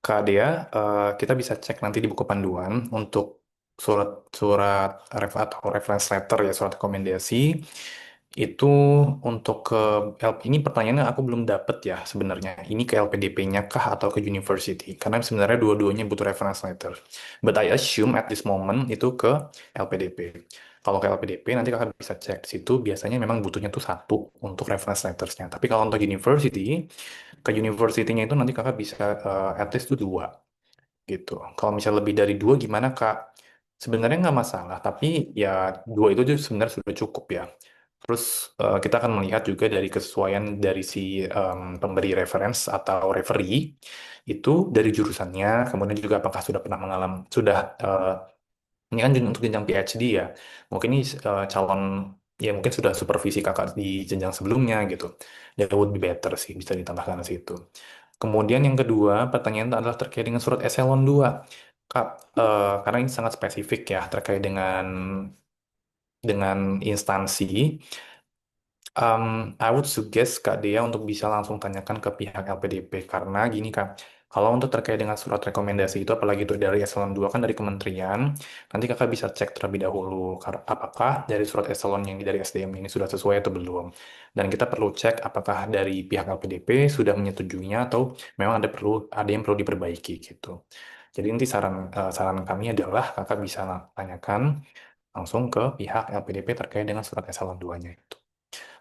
Kak Dea, kita bisa cek nanti di buku panduan untuk surat-surat atau reference letter ya, surat rekomendasi. Itu untuk ke ini pertanyaannya aku belum dapet ya sebenarnya. Ini ke LPDP-nya kah atau ke university? Karena sebenarnya dua-duanya butuh reference letter. But I assume at this moment itu ke LPDP. Kalau ke LPDP nanti kakak bisa cek di situ. Biasanya memang butuhnya tuh satu untuk reference letters-nya. Tapi kalau untuk university, ke university-nya itu nanti kakak bisa at least tuh dua gitu. Kalau misalnya lebih dari dua gimana Kak? Sebenarnya nggak masalah, tapi ya dua itu tuh sebenarnya sudah cukup ya. Terus kita akan melihat juga dari kesesuaian dari si pemberi reference atau referee itu dari jurusannya, kemudian juga apakah sudah pernah mengalami sudah ini kan untuk jenjang PhD ya. Mungkin ini calon ya mungkin sudah supervisi kakak di jenjang sebelumnya gitu. That would be better sih bisa ditambahkan ke situ. Kemudian yang kedua, pertanyaan adalah terkait dengan surat eselon 2. Kak, karena ini sangat spesifik ya terkait dengan instansi. I would suggest Kak Dea untuk bisa langsung tanyakan ke pihak LPDP karena gini Kak, kalau untuk terkait dengan surat rekomendasi itu apalagi itu dari eselon 2 kan dari kementerian, nanti Kakak bisa cek terlebih dahulu apakah dari surat eselon yang dari SDM ini sudah sesuai atau belum. Dan kita perlu cek apakah dari pihak LPDP sudah menyetujuinya atau memang ada yang perlu diperbaiki gitu. Jadi nanti saran kami adalah Kakak bisa tanyakan langsung ke pihak LPDP terkait dengan surat eselon 2-nya itu.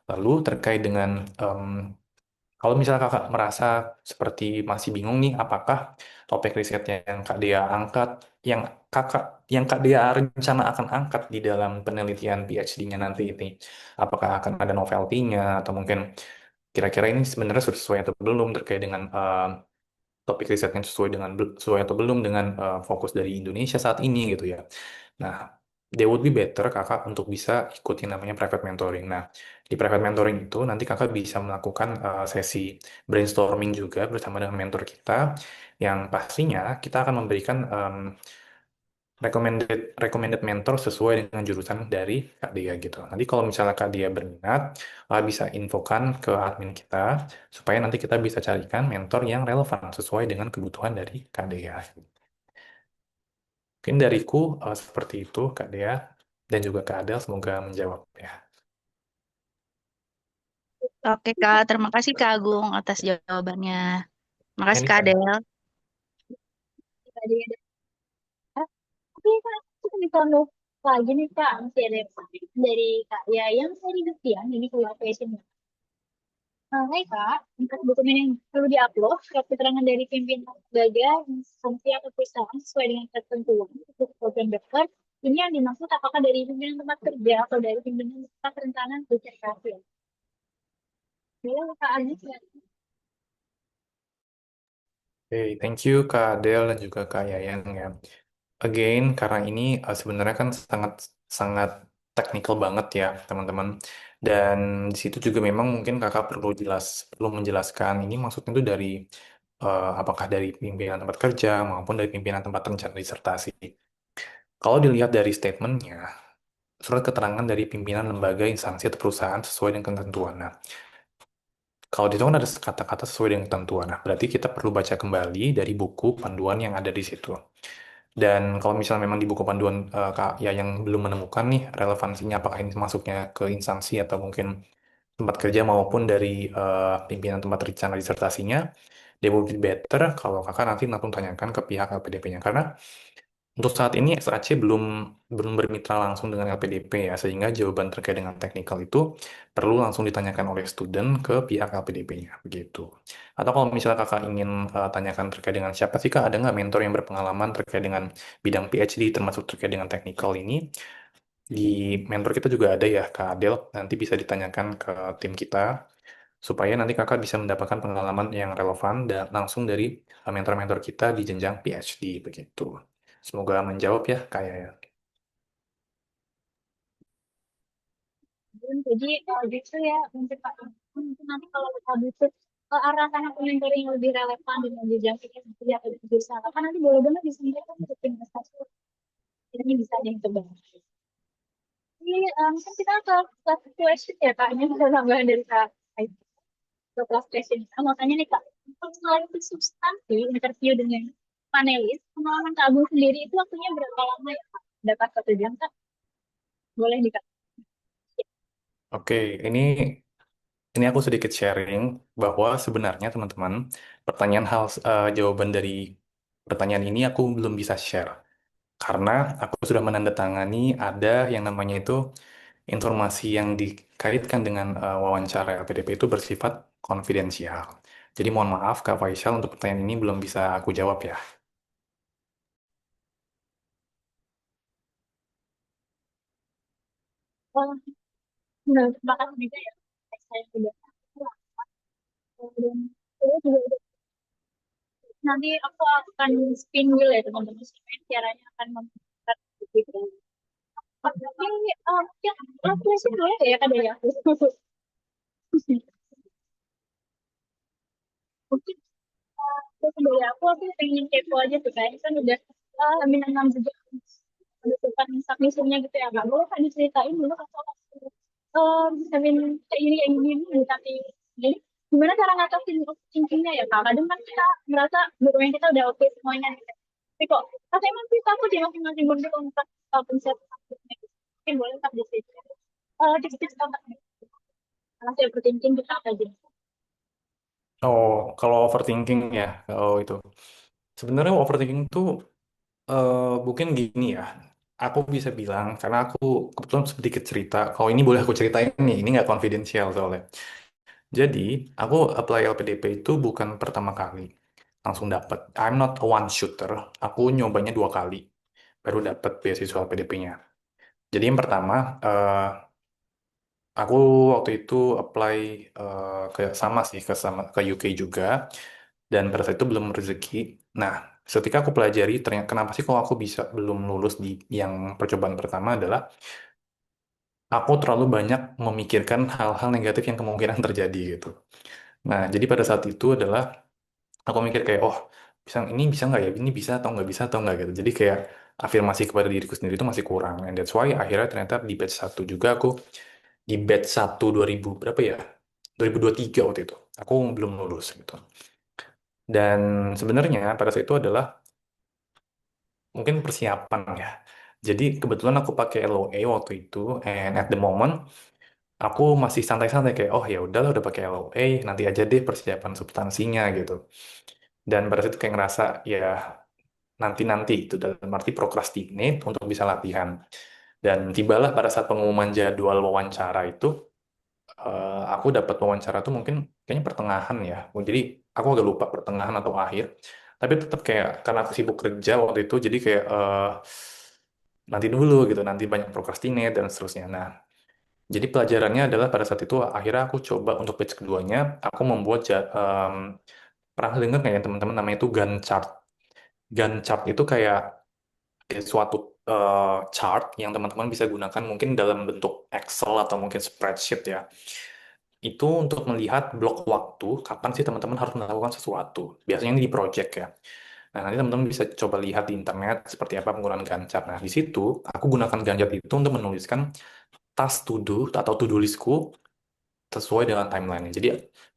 Lalu terkait dengan kalau misalnya kakak merasa seperti masih bingung nih, apakah topik risetnya yang Kak Dea angkat, yang kakak, yang Kak Dea rencana akan angkat di dalam penelitian PhD-nya nanti ini, apakah akan ada novelty-nya atau mungkin kira-kira ini sebenarnya sudah sesuai atau belum terkait dengan topik risetnya sesuai atau belum dengan fokus dari Indonesia saat ini gitu ya. Nah, they would be better kakak untuk bisa ikutin namanya private mentoring. Nah, di private mentoring itu nanti kakak bisa melakukan sesi brainstorming juga bersama dengan mentor kita, yang pastinya kita akan memberikan recommended mentor sesuai dengan jurusan dari Kak Dia gitu. Nanti kalau misalnya Kak Dia berminat, bisa infokan ke admin kita supaya nanti kita bisa carikan mentor yang relevan sesuai dengan kebutuhan dari Kak Dia. Mungkin dariku seperti itu Kak Dia dan juga Kak Adel, semoga menjawab ya. Oke Kak, terima kasih Kak Agung atas jawabannya. Makasih Kak Anytime. Adel. Tadi ada, tapi Kak, kita bisa move lagi nih Kak, masih ada dari Kak Yayang tadi Destian, ini keluar question. Hai Kak, untuk dokumen yang perlu diupload, surat keterangan dari pimpinan lembaga, instansi atau perusahaan sesuai dengan ketentuan untuk program dokter. Ini yang dimaksud apakah dari pimpinan tempat kerja atau dari pimpinan tempat perencanaan sertifikasi. Ya, Kak Agnes ya. Oke, thank you Kak Adel dan juga Kak Yayang ya. Again, karena ini sebenarnya kan sangat sangat teknikal banget ya, teman-teman. Dan di situ juga memang mungkin kakak perlu menjelaskan ini maksudnya itu dari apakah dari pimpinan tempat kerja maupun dari pimpinan tempat rencana disertasi. Kalau dilihat dari statementnya, surat keterangan dari pimpinan lembaga, instansi atau perusahaan sesuai dengan ketentuan. Nah, kalau di situ kan ada kata-kata sesuai dengan ketentuan. Nah, berarti kita perlu baca kembali dari buku panduan yang ada di situ. Dan kalau misalnya memang di buku panduan Kak ya yang belum menemukan nih relevansinya apakah ini masuknya ke instansi atau mungkin tempat kerja maupun dari pimpinan tempat rencana disertasinya, they would be better kalau kakak nanti langsung tanyakan ke pihak LPDP-nya. Karena untuk saat ini SAC belum belum bermitra langsung dengan LPDP ya, sehingga jawaban terkait dengan teknikal itu perlu langsung ditanyakan oleh student ke pihak LPDP-nya, begitu. Atau kalau misalnya kakak ingin tanyakan terkait dengan siapa sih kak, ada nggak mentor yang berpengalaman terkait dengan bidang PhD termasuk terkait dengan teknikal ini, di mentor kita juga ada ya Kak Adel, nanti bisa ditanyakan ke tim kita supaya nanti kakak bisa mendapatkan pengalaman yang relevan dan langsung dari mentor-mentor kita di jenjang PhD begitu. Semoga menjawab ya Kak Yaya. Jadi gitu ya untuk Pak. Mungkin nanti kalau kita butuh arahan atau mentoring yang lebih relevan dan lebih jangkauan seperti apa di jurusan apa nanti boleh banget disampaikan ke tim investasi. Ini bisa ada yang coba. Ini mungkin kita ke last question ya Kak. Ini bisa tambahan dari Kak. Ke last question. Saya mau tanya nih Kak. Untuk selain itu substansi interview dengan panelis, pengalaman Kak Agung sendiri itu waktunya berapa lama ya Kak? Dapat 1 jam Kak? Boleh nih Kak. Oke, ini aku sedikit sharing bahwa sebenarnya teman-teman jawaban dari pertanyaan ini aku belum bisa share karena aku sudah menandatangani ada yang namanya itu informasi yang dikaitkan dengan wawancara LPDP itu bersifat konfidensial. Jadi mohon maaf Kak Faisal untuk pertanyaan ini belum bisa aku jawab ya. Oh, nah, terima kasih juga ya. Saya sudah dan saya juga nanti aku akan spin wheel ya teman-teman supaya caranya akan membuat gitu. Tapi ya aku sih boleh ya kan dari aku. Mungkin terus dari aku pengen kepo aja tuh kayak kan udah hampir 6 jam menentukan submissionnya gitu ya nggak boleh kan diceritain dulu atau hamin kayak gini tapi jadi gimana cara ngatasin thinkingnya ya kak kadang kan kita merasa dokumen kita udah oke semuanya gitu. Tapi kok tapi emang sih takut ya masing-masing bentuk untuk pencet mungkin boleh tak diceritain tips-tips kontaknya karena saya overthinking kita aja. Oh, kalau overthinking ya, oh itu. Sebenarnya overthinking tuh mungkin gini ya. Aku bisa bilang, karena aku kebetulan sedikit cerita. Kalau ini boleh aku ceritain nih, ini nggak konfidensial soalnya. Jadi, aku apply LPDP itu bukan pertama kali. Langsung dapet. I'm not a one shooter. Aku nyobanya 2 kali. Baru dapet beasiswa LPDP-nya. Jadi yang pertama, aku waktu itu apply ke sama sih, ke UK juga. dan pada saat itu belum rezeki. Nah, ketika aku pelajari ternyata kenapa sih kok aku bisa belum lulus di yang percobaan pertama adalah aku terlalu banyak memikirkan hal-hal negatif yang kemungkinan terjadi gitu. Nah, jadi pada saat itu adalah aku mikir kayak, oh, bisa nggak ya? Ini bisa atau nggak gitu. Jadi kayak afirmasi kepada diriku sendiri itu masih kurang. And that's why akhirnya ternyata di batch satu juga aku, di batch satu 2000 berapa ya? 2023 waktu itu. Aku belum lulus gitu. Dan sebenarnya pada saat itu adalah mungkin persiapan ya. Jadi kebetulan aku pakai LOA waktu itu, and at the moment aku masih santai-santai kayak oh ya udahlah udah pakai LOA nanti aja deh persiapan substansinya gitu. Dan pada situ kayak ngerasa ya nanti-nanti itu dalam arti procrastinate untuk bisa latihan. Dan tibalah pada saat pengumuman jadwal wawancara itu aku dapat wawancara tuh mungkin kayaknya pertengahan ya. Jadi aku agak lupa pertengahan atau akhir. Tapi tetap kayak karena aku sibuk kerja waktu itu jadi kayak nanti dulu gitu, nanti banyak procrastinate dan seterusnya. Nah, jadi pelajarannya adalah pada saat itu akhirnya aku coba untuk batch keduanya, aku membuat pernah dengar nggak ya teman-teman namanya itu Gantt chart. Gantt chart itu kayak suatu chart yang teman-teman bisa gunakan mungkin dalam bentuk Excel atau mungkin spreadsheet ya. Itu untuk melihat blok waktu kapan sih teman-teman harus melakukan sesuatu. Biasanya ini di project ya. Nah, nanti teman-teman bisa coba lihat di internet seperti apa penggunaan Gantt chart. Nah, di situ aku gunakan Gantt chart itu untuk menuliskan task to do atau to do listku sesuai dengan timeline-nya. Jadi,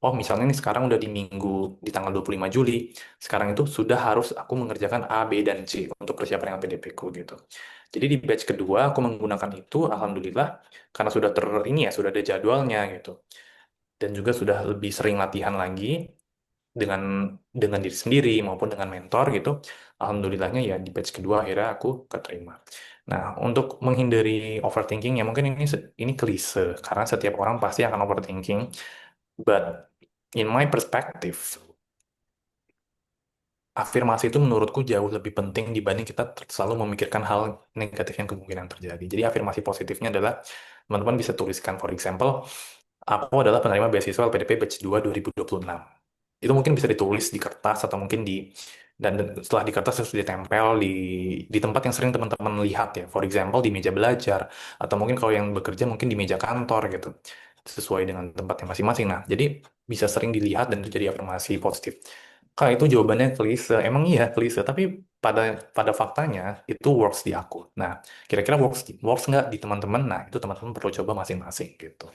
oh misalnya nih sekarang udah di minggu di tanggal 25 Juli, sekarang itu sudah harus aku mengerjakan A, B, dan C untuk persiapan dengan PDP ku gitu. Jadi di batch kedua aku menggunakan itu, alhamdulillah, karena sudah ini ya, sudah ada jadwalnya gitu. Dan juga sudah lebih sering latihan lagi dengan diri sendiri maupun dengan mentor gitu. Alhamdulillahnya ya di batch kedua akhirnya aku keterima. Nah, untuk menghindari overthinking ya mungkin ini klise karena setiap orang pasti akan overthinking. But in my perspective, afirmasi itu menurutku jauh lebih penting dibanding kita selalu memikirkan hal negatif yang kemungkinan terjadi. Jadi afirmasi positifnya adalah teman-teman bisa tuliskan, for example, aku adalah penerima beasiswa LPDP Batch 2 2026. Itu mungkin bisa ditulis di kertas atau mungkin dan setelah di kertas terus ditempel di tempat yang sering teman-teman lihat ya. For example di meja belajar atau mungkin kalau yang bekerja mungkin di meja kantor gitu. Sesuai dengan tempatnya masing-masing. Nah, jadi bisa sering dilihat dan itu jadi afirmasi positif. Kak, itu jawabannya klise. Emang iya klise, tapi pada pada faktanya itu works di aku. Nah, kira-kira works nggak di teman-teman? Nah, itu teman-teman perlu coba masing-masing gitu.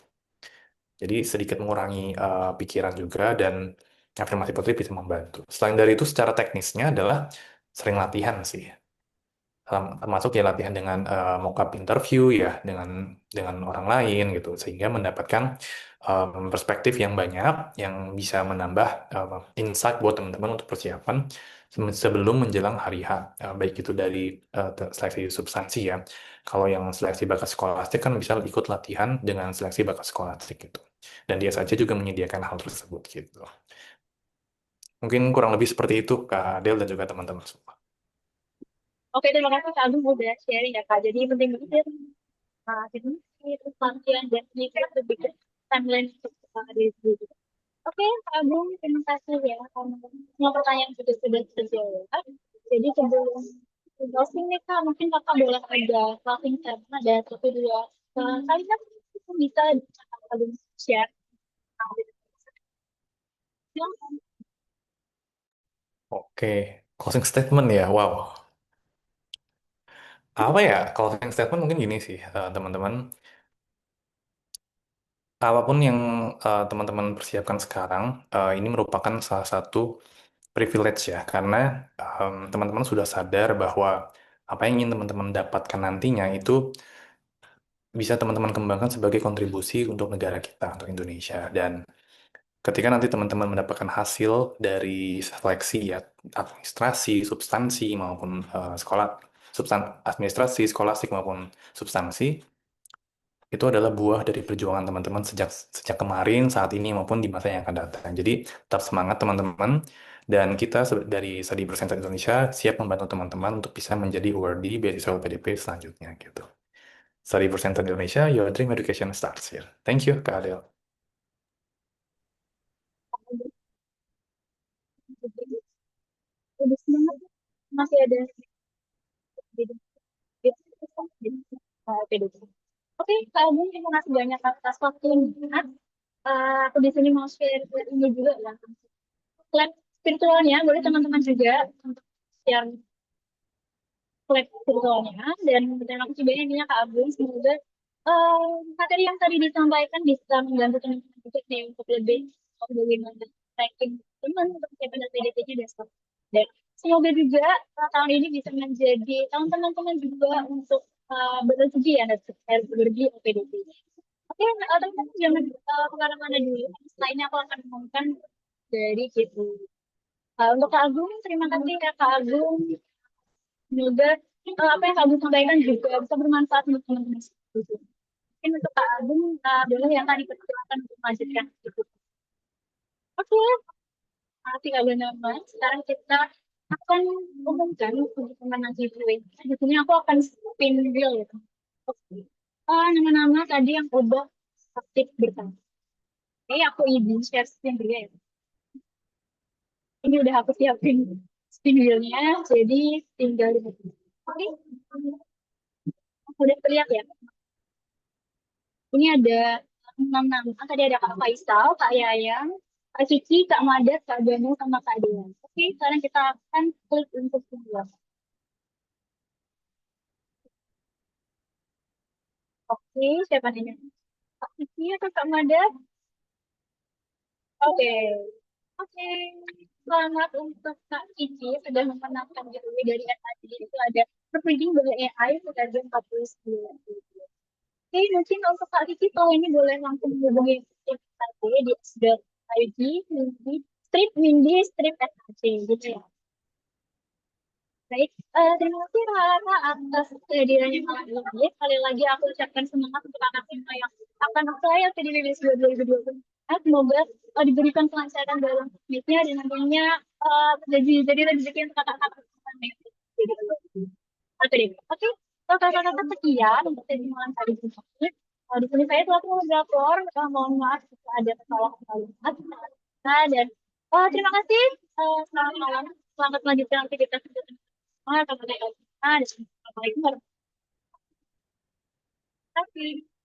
Jadi sedikit mengurangi pikiran juga dan afirmasi positif bisa membantu. Selain dari itu, secara teknisnya adalah sering latihan sih. Termasuk ya latihan dengan mock-up interview ya dengan orang lain gitu sehingga mendapatkan perspektif yang banyak yang bisa menambah insight buat teman-teman untuk persiapan sebelum menjelang hari H. Baik itu dari seleksi substansi ya. Kalau yang seleksi bakat skolastik kan bisa ikut latihan dengan seleksi bakat skolastik gitu. Dan dia saja juga menyediakan hal tersebut gitu. Mungkin kurang lebih seperti itu Kak Adel dan juga teman-teman semua. Oke, terima kasih Kak Agung udah sharing ya Kak. Jadi penting banget ya jadi terus latihan dan ini kan lebih ke timeline untuk diri sendiri. Oke, Kak Agung, terima kasih ya. Karena semua pertanyaan juga sudah terjawab. Jadi sebelum closing nih Kak, mungkin Kakak boleh ada closing statement, ada satu dua kalimat itu bisa Kak Agung share. Silakan. Oke, closing statement ya. Wow. Apa ya? Closing statement mungkin gini sih, teman-teman. Apapun yang teman-teman persiapkan sekarang, ini merupakan salah satu privilege ya, karena teman-teman sudah sadar bahwa apa yang ingin teman-teman dapatkan nantinya itu bisa teman-teman kembangkan sebagai kontribusi untuk negara kita, untuk Indonesia. Dan ketika nanti teman-teman mendapatkan hasil dari seleksi ya, administrasi, substansi maupun administrasi, skolastik maupun substansi, itu adalah buah dari perjuangan teman-teman sejak sejak kemarin, saat ini maupun di masa yang akan datang. Jadi tetap semangat teman-teman dan kita dari Study Abroad Center Indonesia siap membantu teman-teman untuk bisa menjadi awardee beasiswa PDP selanjutnya gitu. Study Abroad Center Indonesia, your dream education starts here. Thank you, Kak Adel. masih ada PDP. Oke, Kak Agung, terima kasih banyak atas waktunya. Aku di sini mau share ini juga ya. Lab virtualnya, boleh teman-teman juga untuk share lab virtualnya. Dan terima kasih banyak nih Kak Agung. Semoga materi yang tadi disampaikan bisa membantu teman-teman juga nih untuk lebih tahu bagaimana tracking teman untuk siapa PDP-nya besok. Dan semoga juga tahun ini bisa menjadi tahun teman-teman juga untuk berrezeki ya, harus berbagi PDP. Oke, teman-teman jangan kemana-mana dulu. Setelah ini aku akan mengumumkan dari gitu. Untuk Kak Agung, terima kasih ya Kak Agung. Semoga apa yang Kak Agung sampaikan juga bisa bermanfaat untuk teman-teman. Mungkin untuk Kak Agung, boleh yang tadi persilakan untuk melanjutkan. Oke, kasih Kak Gunawan. Sekarang kita akan umumkan untuk pemenang giveaway. Di sini aku akan spin wheel ya. Oke. Nama-nama tadi yang udah aktif bertanya. Oke, aku izin share screen dulu ya. Ini udah aku siapin spin wheel-nya, jadi tinggal di. Oke, udah terlihat ya. Ini ada 6 nama. Tadi ada Kak Faisal, Kak Yayang, Kak Cici, Kak Madat, Kak Danu, sama Kak Dewan. Oke, sekarang kita akan klik untuk semua. Oke, siapa nih? Kak Cici atau Kak Madat? Oke. Oke. Selamat untuk Kak Cici sudah memenangkan giveaway dari tadi. Itu ada Reading by AI sekitar 49. Oke, mungkin untuk Kak Cici kalau ini boleh langsung hubungi tim SAC di s.id strip Windy strip SAC gitu ya. Baik, terima kasih Rara atas kehadirannya malam ini. Sekali lagi aku ucapkan semangat untuk anak semua yang akan apply di rilis 2020. Semoga diberikan kelancaran dalam bisnisnya dan nantinya jadi rezeki untuk kakak-kakak semua. Oke, deh. Oke, kakak-kakak sekian untuk sesi malam hari ini. Di sini saya selaku moderator, mohon maaf jika ada kesalahan kalimat. Nah, dan terima kasih. Selamat malam. Selamat melanjutkan aktivitas kita. Assalamualaikum warahmatullahi wabarakatuh.